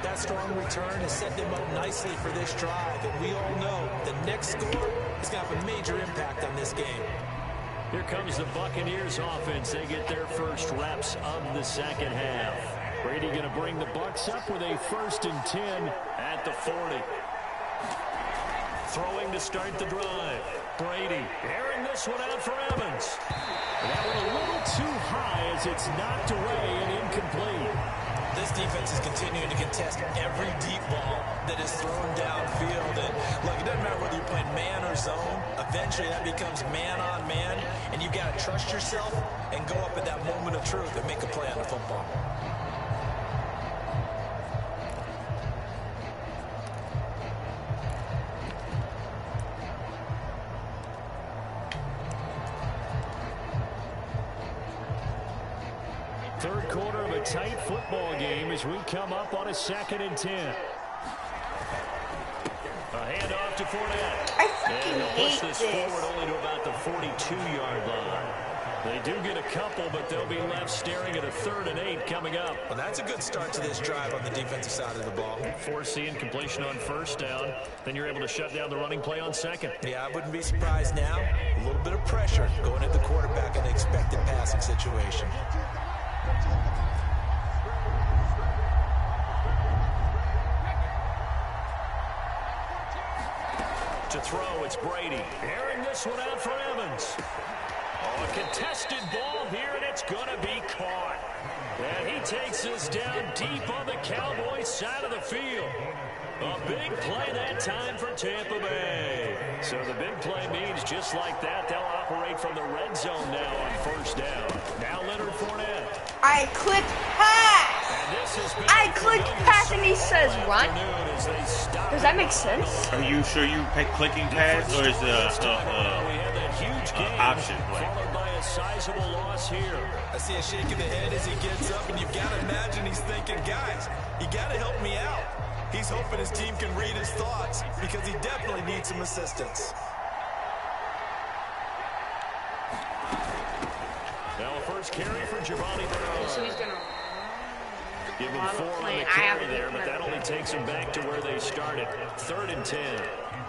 That strong return has set them up nicely for this drive. And we all know the next score is going to have a major impact on this game. Here comes the Buccaneers offense. They get their first reps of the second half. Brady going to bring the Bucks up with a 1st and 10 at the 40. Throwing to start the drive. Brady airing this one out for Evans. That one a little too high as it's knocked away and incomplete. This defense is continuing to contest every deep ball that is thrown downfield. And look, it doesn't matter whether you're playing man or zone. Eventually that becomes man on man. And you've got to trust yourself and go up at that moment of truth and make a play on the football. Third quarter of a tight football game as we come up on a 2nd and 10. A handoff to Fournette. I freaking and they'll push hate this this. forward only to about the 42-yard line. They do get a couple, but they'll be left staring at a 3rd and 8 coming up. Well, that's a good start to this drive on the defensive side of the ball. Force the incompletion on 1st down. Then you're able to shut down the running play on 2nd. Yeah, I wouldn't be surprised now. A little bit of pressure going at the quarterback in the expected passing situation. To throw, it's Brady. Airing this one out for Evans. Oh, a contested ball here, and it's going to be caught. And he takes this down deep on the Cowboys side of the field. A big play that time for Tampa Bay. So the big play means just like that, they'll operate from the red zone now on 1st down. Now Leonard Fournette. I clicked pass. I clicked pass and he says run. Does that make sense? Are you sure you clicking pass or is it option play? Followed by a sizable loss here. I see a shake of the head as he gets up, and you've got to imagine he's thinking, guys, you got to help me out. He's hoping his team can read his thoughts because he definitely needs some assistance. Now a first carry for Giovanni Bernard. So he's gonna. Give them 4 on the carry there, but that only takes them back to where they started. 3rd and 10.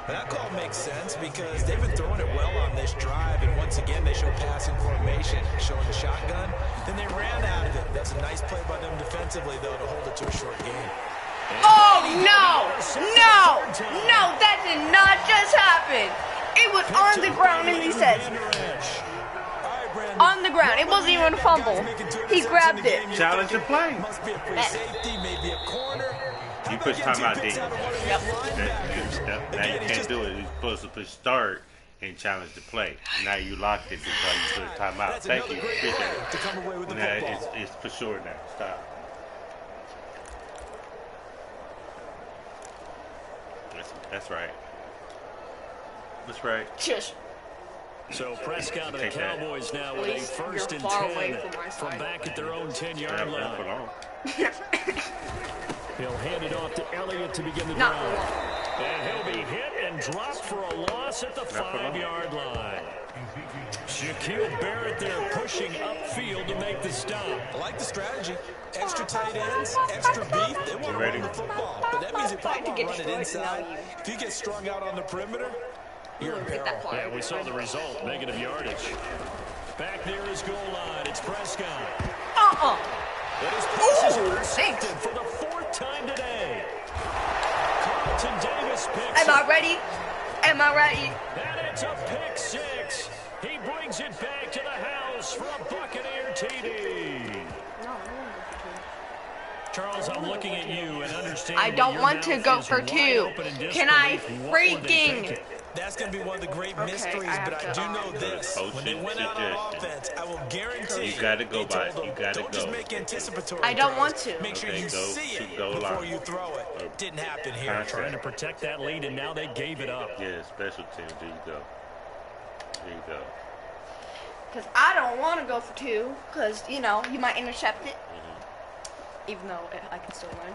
That call makes sense because they've been throwing it well on this drive, and once again they show passing formation, showing the shotgun. Then they ran out of it. That's a nice play by them defensively, though, to hold it to a short game. Oh, no! No! No, that did not just happen. It was on the ground, and he says, on the ground. It wasn't even a fumble. He grabbed it. Challenge the play. Must be a free safety, maybe a corner. You push timeout, didn't Yep. Now you can't do it. You're supposed to push start and challenge the play. Now you locked it because you put timeout. Thank you. Appreciate it. Now it's for sure now. Stop. That's right. That's right. Shush. So Prescott and the Cowboys now with a 1st and 10 from back at their own 10-yard line. He'll hand it off to Elliott to begin the drive. And he'll be hit and dropped for a loss at the 5-yard line. Shaquille Barrett there pushing upfield to make the stop. I like the strategy. Extra tight ends, extra beef. They want to run the football. But that means if you want to run it inside, if you get strung out on the perimeter, you're in peril. Yeah, we saw the result. Negative yardage. Back near his goal line. It's Prescott. That is passes intercepted for the 4th time today. Carlton Davis picks. Am I ready? Am I ready? And it's a pick 6. He brings it back to the house for a Buccaneer TD. Charles, I'm looking at you and understanding. I don't want to go for 2. Can I freaking? That's going to be one of the great mysteries, but I do know this. When they went out on offense, I will guarantee you got to go by it. You got to go. Don't just make anticipatory I don't throws. want to. Make sure you see it before you throw it. Didn't happen here. Trying to protect that lead, and now they gave it up. Yeah, special team. There you go. There you go. Because I don't want to go for 2, because, you know, you might intercept it. Even though I can still run.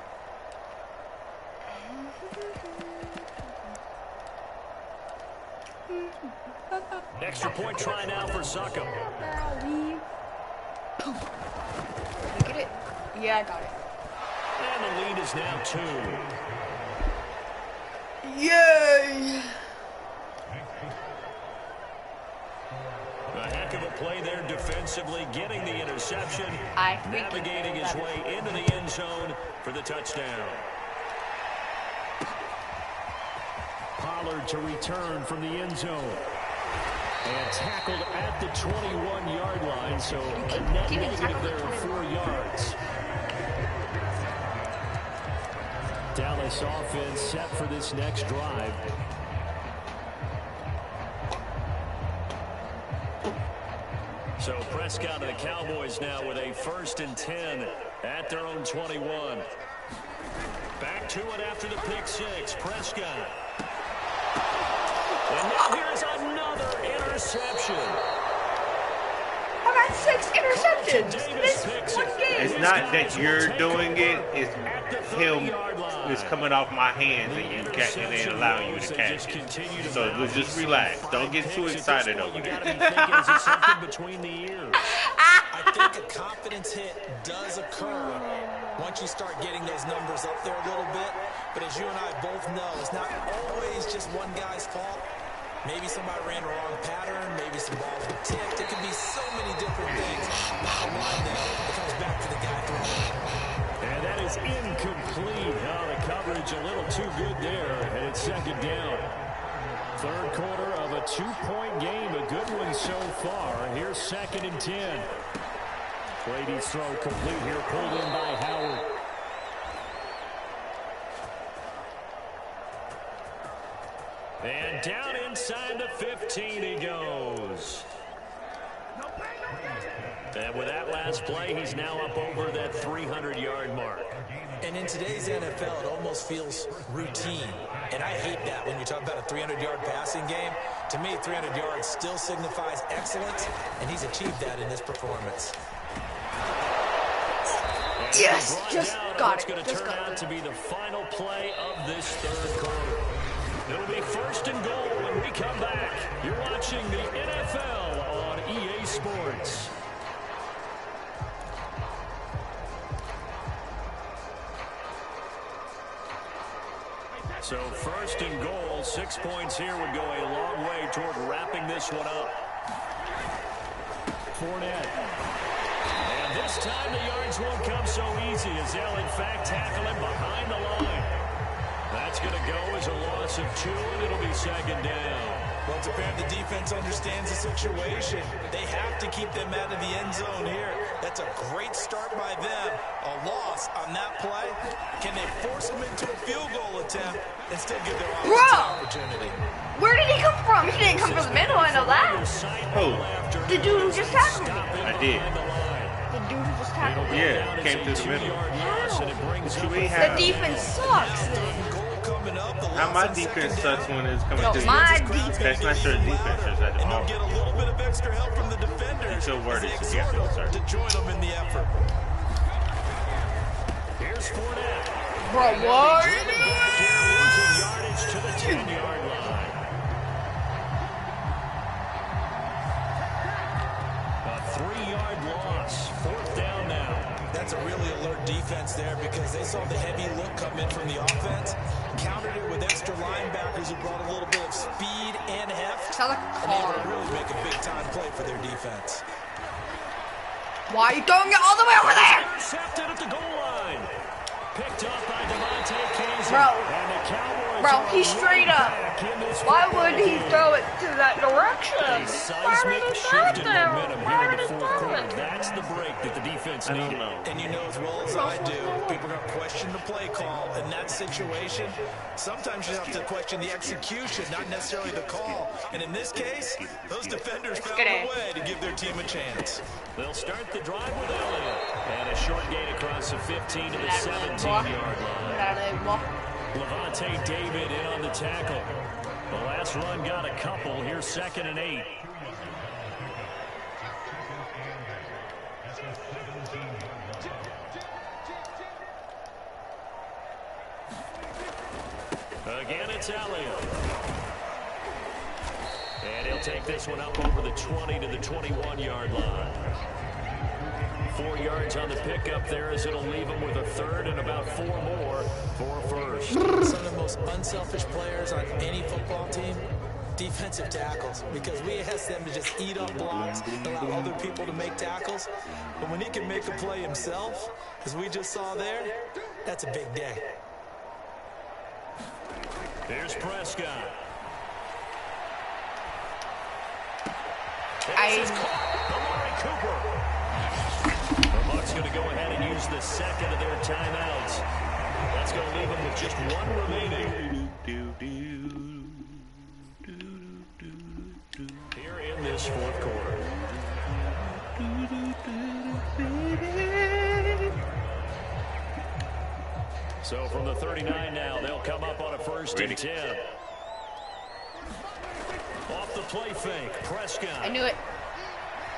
Extra point try now for Suckham. Get it? Yeah, I got it. And the lead is now 2. Yay! A heck of a play there defensively, getting the interception, navigating his way into the end zone for the touchdown. Pollard to return from the end zone. And tackled at the 21-yard line, so a net negative there of 4 yards. Dallas offense set for this next drive. So Prescott and the Cowboys now with a 1st and 10 at their own 21. Back to it after the pick 6. Prescott. And now here's another interception. I got 6 interceptions this one game. It's not that you're doing it. It's him. It's coming off my hands and you catching it and allowing you to catch it. So just relax. Don't get too excited over it. Between the ears. I think a confidence hit does occur once you start getting those numbers up there a little bit. But as you and I both know, it's not always just one guy's fault. Maybe somebody ran the wrong pattern. Maybe some balls were tipped. It could be so many different things. Bottom line, though, it comes back to the guy throwing. And that is incomplete. Oh, the coverage a little too good there. And it's 2nd down. 3rd quarter of a 2-point game. A good one so far. Here's 2nd and 10. Brady's throw complete here. Pulled in by Howard. And down inside the 15 he goes. And with that last play, he's now up over that 300-yard mark. And in today's NFL, it almost feels routine. And I hate that when you talk about a 300-yard passing game. To me, 300 yards still signifies excellence, and he's achieved that in this performance. Yes, just got it. It's going to turn out to be the final play of this 3rd quarter. It'll be 1st and goal when we come back. You're watching the NFL on EA Sports. So first and goal, 6 points here would go a long way toward wrapping this one up. Fournette. And this time the yards won't come so easy as they'll in fact tackle him behind the line. That's going to go as a loss of 2, and it'll be second down. Well, it's apparent the defense understands the situation. They have to keep them out of the end zone here. That's a great start by them. A loss on that play. Can they force them into a field goal attempt and still give their offense an opportunity? Where did he come from? He didn't come from the middle, I know that. Who? The dude who just tackled me. I did. The dude who just tackled me. Yeah, came through the middle. The defense sucks. How my defense sucks when it's coming No, to my you. defense. That's not your defense. That's And they'll all. get a little bit of extra help from the defenders Your word as they is exhort together, them sir. to join them in the effort. Here's Fournette. Bro, what? Losing yardage to the 10-yard line. A 3-yard loss. 4th down now. That's a really alert defense there because they saw the heavy look come in from the offense, countered it with extra linebackers who brought a little bit of speed and heft, Sound like and able to car. really make a big-time play for their defense. Why are you throwing it all the way over there? Intercepted at the goal line. Picked up by Devontae Kazee. Bro. And the Cowboys Bro, are he straight up. back in this Why football would he game. throw it to that A direction? Why seismic would he throw shift it in there? momentum Why here in would the he fourth throw quarter. it? That's the break that the defense I needed. don't know. And you know as well as I do, people are going to question the play call in that situation. Sometimes you have to question the execution, not necessarily the call. And in this case, those defenders found a way to give their team a chance. They'll start the drive with Elliott. And a short gain across the 15 to the 17-yard line. Levante David in on the tackle. The last run got a couple. Here's 2nd and 8. Again, it's Elliott. And he'll take this one up over the 20 to the 21-yard line. 4 yards on the pickup there as it'll leave him with a 3rd and about 4 more for a first. Some of the most unselfish players on any football team, defensive tackles, because we ask them to just eat up blocks, allow other people to make tackles. But when he can make a play himself, as we just saw there, that's a big day. Here's Prescott. Amari Cooper. The Bucks going to go ahead and use the second of their timeouts. That's going to leave them with just 1 remaining. Here in this 4th quarter. So from the 39 now, they'll come up on a 1st and 10. Off the play fake, Prescott. I knew it.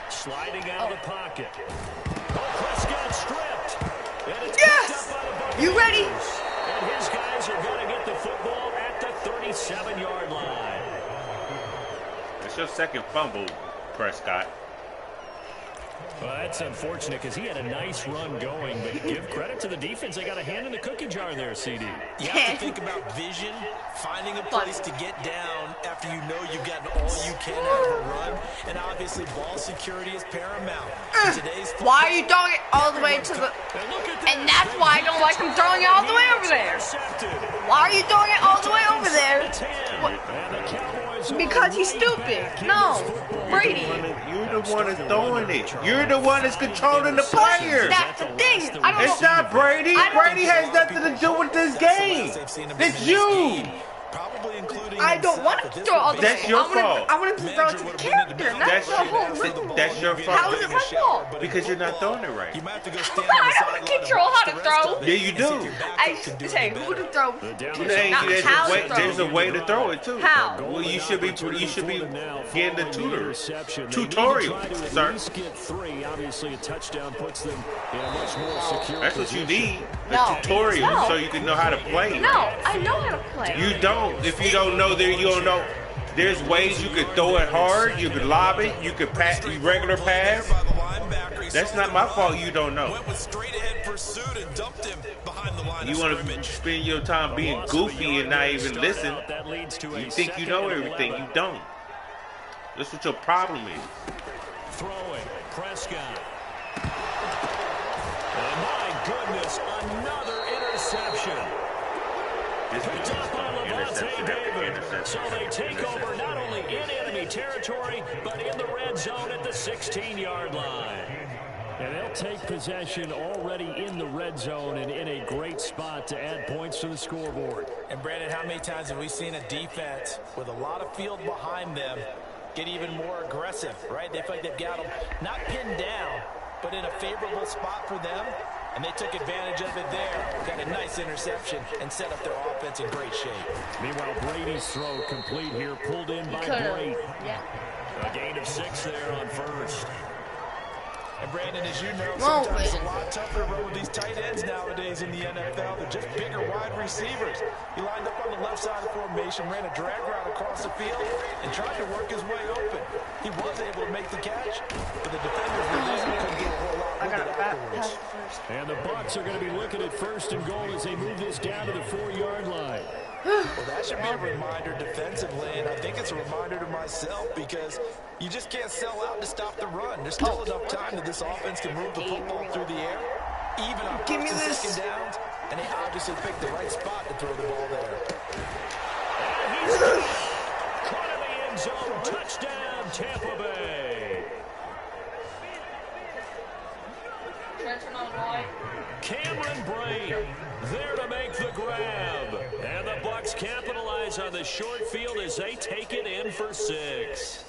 Sliding out of the pocket. Oh, Prescott stripped. And it's Yes! picked up by the Buccaneers. You ready? And his guys are going to get the football at the 37-yard line. It's your second fumble, Prescott. Well, that's unfortunate because he had a nice run going, but give credit to the defense. They got a hand in the cookie jar there, CD. You have to think about vision, finding a place to get down after you know you've gotten all you can out of a run, and obviously ball security is paramount. In today's Why are you throwing it all the way to the... And that's why I don't like him throwing it all the way over there. Why are you throwing it all the way over there? What? Because he's stupid. No. Brady. You're the one that's throwing it. You're the one that's controlling the player. That's the thing. I don't It's know. not Brady. Brady has nothing to do with this game. It's you. Probably including I don't want him to throw all the way. That's your fault. I want him to throw it to the character, not the whole... That's your fault. How is it my fault? Because you're not throwing it right. You might have to go stand on the I sideline don't control how to throw. Yeah, you do. I say who to throw. There's how a way, to throw. there's a way to throw it too. How? Well, you should be getting the tutorial, sir. Get 3. Obviously, a touchdown puts them in a much more secure That's what you need. A No. tutorial No. so you can know how to play. No, I know how to play. You don't. If you don't know, you don't know. There's ways you could throw it hard. You could lob it. You could pass regular pass. That's not my fault. You don't know. Went with straight ahead pursuit and dumped him behind the line. line You of want to scrimmage. spend your time being goofy and not even listen. You think you know everything. You don't. That's what your problem is. Throwing, Prescott. And my goodness, another interception. Picked up by Levante David. So they take over not only in enemy territory, but in the red zone at the 16-yard line. And they'll take possession already in the red zone and in a great spot to add points to the scoreboard. And Brandon, how many times have we seen a defense with a lot of field behind them get even more aggressive, right? They feel like they've got them not pinned down, but in a favorable spot for them. And they took advantage of it there. Got a nice interception and set up their offense in great shape. Meanwhile, Brady's throw complete here, pulled in by Brady. Yeah. A gain of 6 there on first. And Brandon, as you know, sometimes it's a lot tougher to run with these tight ends nowadays in the NFL. They're just bigger wide receivers. He lined up on the left side of the formation, ran a drag route across the field, and tried to work his way open. He was able to make the catch, but the defenders were there and couldn't do a whole lot with it afterwards. And the Bucks are going to be looking at first and goal as they move this down to the 4-yard line. Well, that should be a reminder defensively, and I think it's a reminder to myself because you just can't sell out to stop the run. There's still enough time that this offense can move the football through the air, even on first and second downs, and they obviously picked the right spot to throw the ball there. And he's caught in the end zone. Touchdown, Tampa Bay. Cameron Brate there to make the grab. And the Bucks capitalize on the short field as they take it in for 6.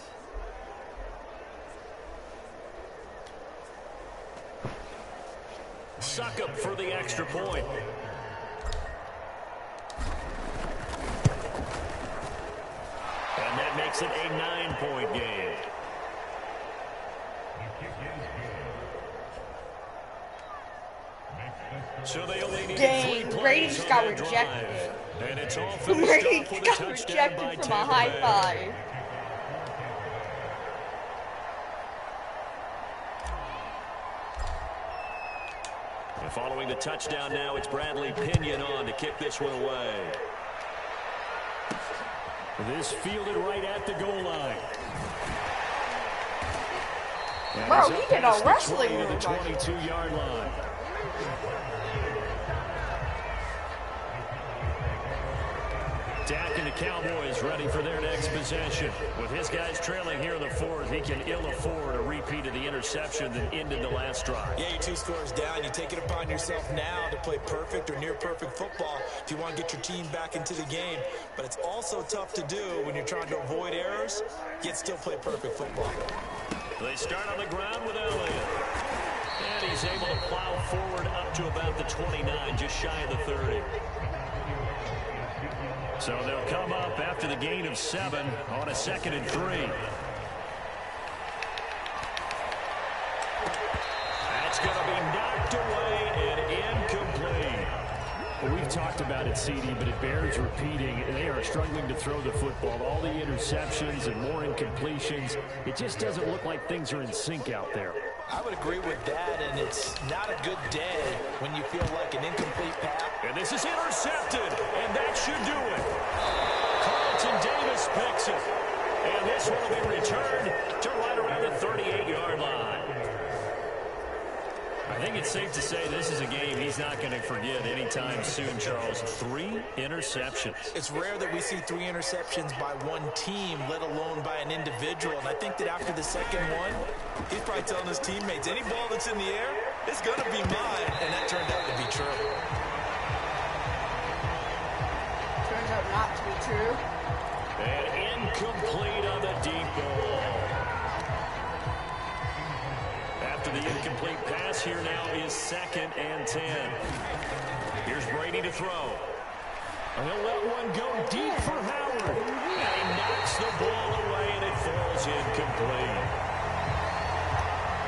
Succop for the extra point. And that makes it a 9-point game. So they only need 3 plays. Brady just got rejected. And it's all Brady got rejected from a high five. And following the touchdown now, it's Bradley Pinion on to kick this one away. This fielded right at the goal line. And bro, he did a wrestling move. The 22-yard line. Dak and the Cowboys ready for their next possession. With his guys trailing here in the 4th, he can ill afford a repeat of the interception that ended the last drive. Yeah, you're 2 scores down. You take it upon yourself now to play perfect or near perfect football if you want to get your team back into the game. But it's also tough to do when you're trying to avoid errors, yet still play perfect football. They start on the ground with Elliott. And he's able to plow forward up to about the 29, just shy of the 30. So they'll come up after the gain of 7 on a 2nd and 3. That's going to be knocked away and incomplete. Well, we've talked about it, CD, but it bears repeating. They are struggling to throw the football. All the interceptions and more incompletions. It just doesn't look like things are in sync out there. I would agree with that, and it's not a good day when you feel like an incomplete pass. And this is intercepted, and that should do it. Carlton Davis picks it. And this one will be returned to right around the 38-yard line. I think it's safe to say this is a game he's not going to forget anytime soon, Charles. 3 interceptions. It's rare that we see 3 interceptions by one team, let alone by an individual. And I think that after the second one, he's probably telling his teammates, any ball that's in the air, it's going to be mine. And that turned out to be true. Turns out not to be true. And incomplete on the deep ball. After the incomplete pass, here now is 2nd and 10. Here's Brady to throw. And he'll let one go deep for Howard. And he knocks the ball away, and it falls incomplete.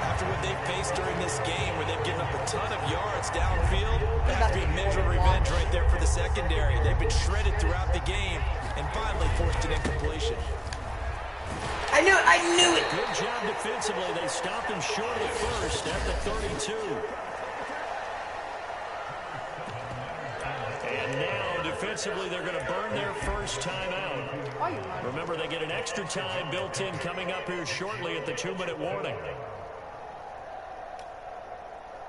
After what they've faced during this game, where they've given up a ton of yards downfield, that's been miserable revenge right there for the secondary. They've been shredded throughout the game and finally forced an incompletion. I knew it. Good job defensively. They stopped him short of the first at the 32. defensively, they're going to burn their first time out. Remember, they get an extra time built in coming up here shortly at the 2-minute warning.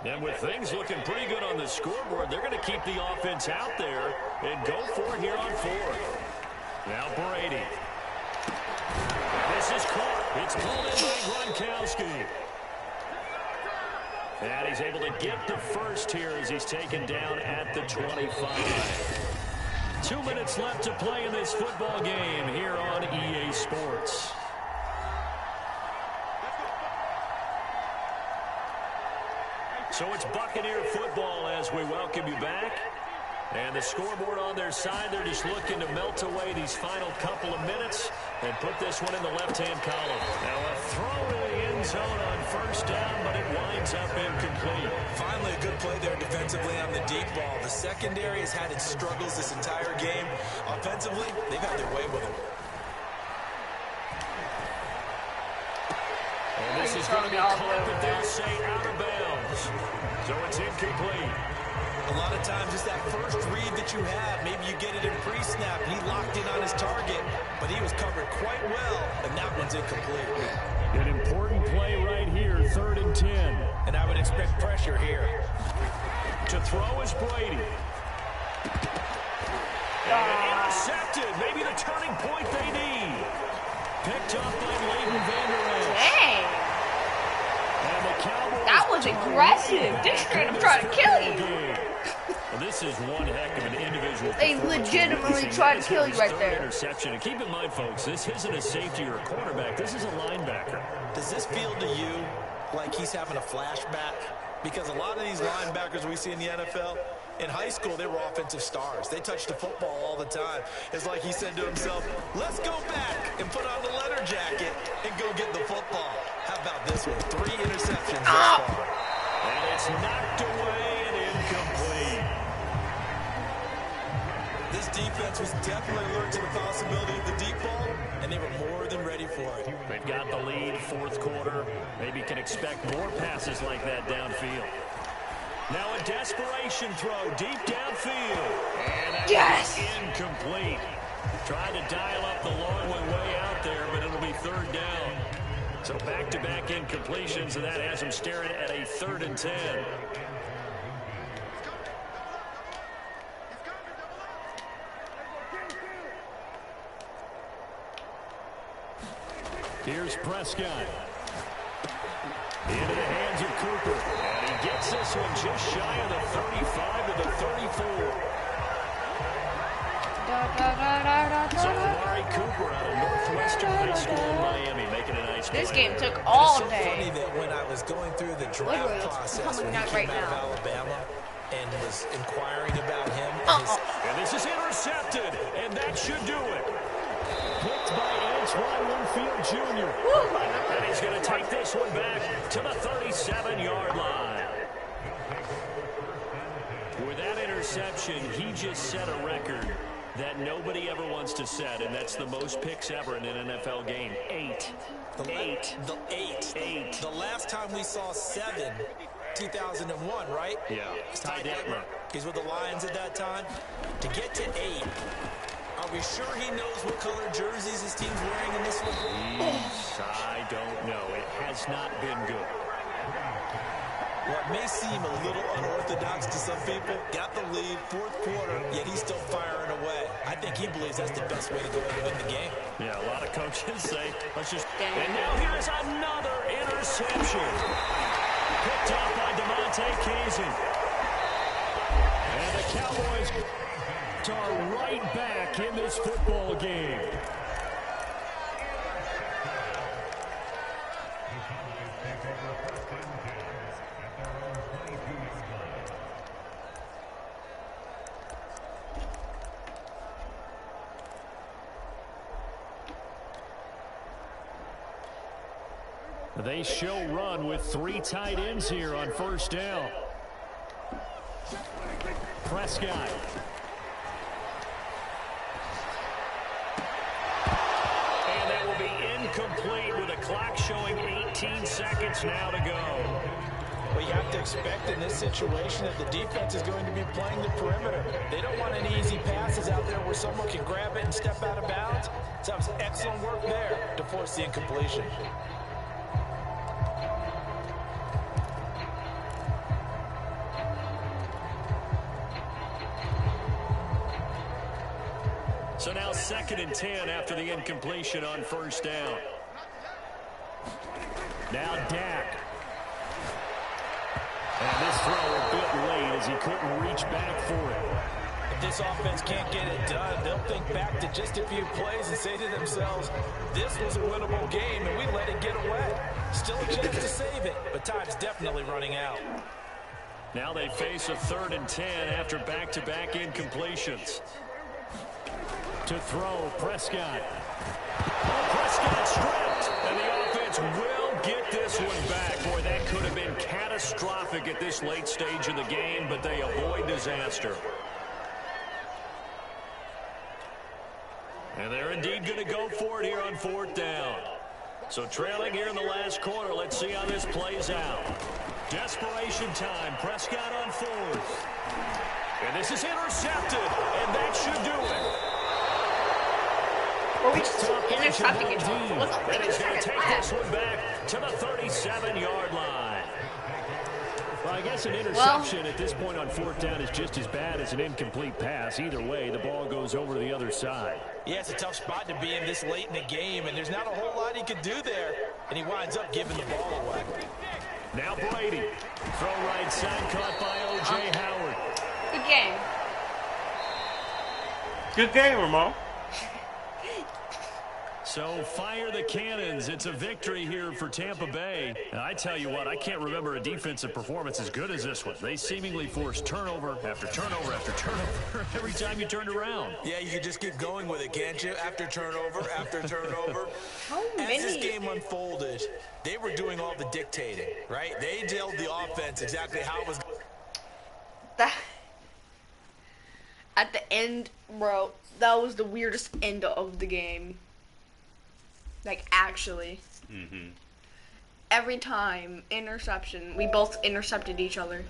And with things looking pretty good on the scoreboard, they're going to keep the offense out there and go for it here on 4th. Now Brady. This is caught. It's pulled in by Gronkowski. And he's able to get the first here as he's taken down at the 25. 2 minutes left to play in this football game here on EA Sports. So it's Buccaneer football as we welcome you back. And the scoreboard on their side, they're just looking to melt away these final couple of minutes and put this one in the left-hand column. Now a throw to the end zone on first down, but it winds up incomplete. Finally a good play there defensively on the deep ball. The secondary has had its struggles this entire game. Offensively, they've had their way with it. And this is going to be caught, but they'll say out of bounds. So it's incomplete. A lot of times it's that first read that you have. Maybe you get it in pre-snap, and he locked in on his target, but he was covered quite well, and that one's incomplete. An important play right here, 3rd and 10. And I would expect pressure here. To throw is Brady. And intercepted. Maybe the turning point they need. Picked up by Leighton Vander Esch. Dang. And the Cowboys, that was aggressive. This straight up trying to kill you. Well, this is one heck of an individual. They legitimately tried to kill you right there. Interception. And keep in mind, folks, this isn't a safety or a cornerback. This is a linebacker. Does this feel to you like he's having a flashback? Because a lot of these linebackers we see in the NFL, in high school, they were offensive stars. They touched the football all the time. It's like he said to himself, let's go back and put on the leather jacket and go get the football. How about this one? 3 interceptions thus far. And it's knocked away and incomplete. This defense was definitely alert to the possibility of the deep ball, and they were more than ready for it. They've got the lead, 4th quarter. Maybe can expect more passes like that downfield. Now a desperation throw deep downfield. And that's incomplete. Tried to dial up the long way out there, but it'll be 3rd down. So back-to-back incompletions, and that has them staring at a 3rd and 10. Here's Prescott. Into the hands of Cooper. And he gets this one just shy of the 35 to the 34. So Amari Cooper out of Northwestern High School in Miami making a nice play. This game took all It's so day. funny that when I was going through the draft process when he came out of Alabama and was inquiring about him. And this is intercepted, and that should do it. Picked by Antoine Winfield Jr. And he's going to take this one back to the 37-yard line. With that interception, he just set a record that nobody ever wants to set, and that's the most picks ever in an NFL game. 8. The last time we saw 7, 2001, right? Yeah. Ty Detmer. He's with the Lions at that time. To get to 8, are we sure he knows what color jerseys his team's wearing in this one? I don't know. It has not been good. What may seem a little unorthodox to some people, got the lead, 4th quarter, yet he's still firing away. I think he believes that's the best way to go and win the game. Yeah, a lot of coaches say, let's just... And now here's another interception. Picked up by DeMonte Kazin. And the Cowboys are right back in this football game. They show run with 3 tight ends here on first down. Prescott. And that will be incomplete with a clock showing 18 seconds now to go. Well, you have to expect in this situation that the defense is going to be playing the perimeter. They don't want any easy passes out there where someone can grab it and step out of bounds. So that was excellent work there to force the incompletion. So now 2nd and 10 after the incompletion on first down. Now Dak. And this throw a bit late as he couldn't reach back for it. If this offense can't get it done, they'll think back to just a few plays and say to themselves, this was a winnable game and we let it get away. Still a chance to save it, but time's definitely running out. Now they face a 3rd and 10 after back-to-back incompletions. To throw, Prescott. Prescott stripped, and the offense will get this one back. Boy, that could have been catastrophic at this late stage of the game, but they avoid disaster. And they're indeed going to go for it here on 4th down. So trailing here in the last quarter, let's see how this plays out. Desperation time, Prescott on 4th. And this is intercepted, and that should do it. Or we just intercepting each other. What's up? And he's going to take this one back to the 37-yard line. Well, I guess an interception at this point on 4th down is just as bad as an incomplete pass. Either way, the ball goes over to the other side. Yeah, it's a tough spot to be in this late in the game, and there's not a whole lot he could do there. And he winds up giving the ball away. Now Brady. Throw right side caught by O.J. Howard. Good game. Good game, Ramon. So fire the cannons. It's a victory here for Tampa Bay. And I tell you what, I can't remember a defensive performance as good as this one. They seemingly forced turnover after turnover after turnover every time you turned around. Yeah, you can just keep going with it, can't you? After turnover, after turnover. As this game unfolded, they were doing all the dictating, right? They told the offense exactly how it was. At the end, bro, that was the weirdest end of the game. Like, actually. Mm-hmm. Every time, interception. We both intercepted each other.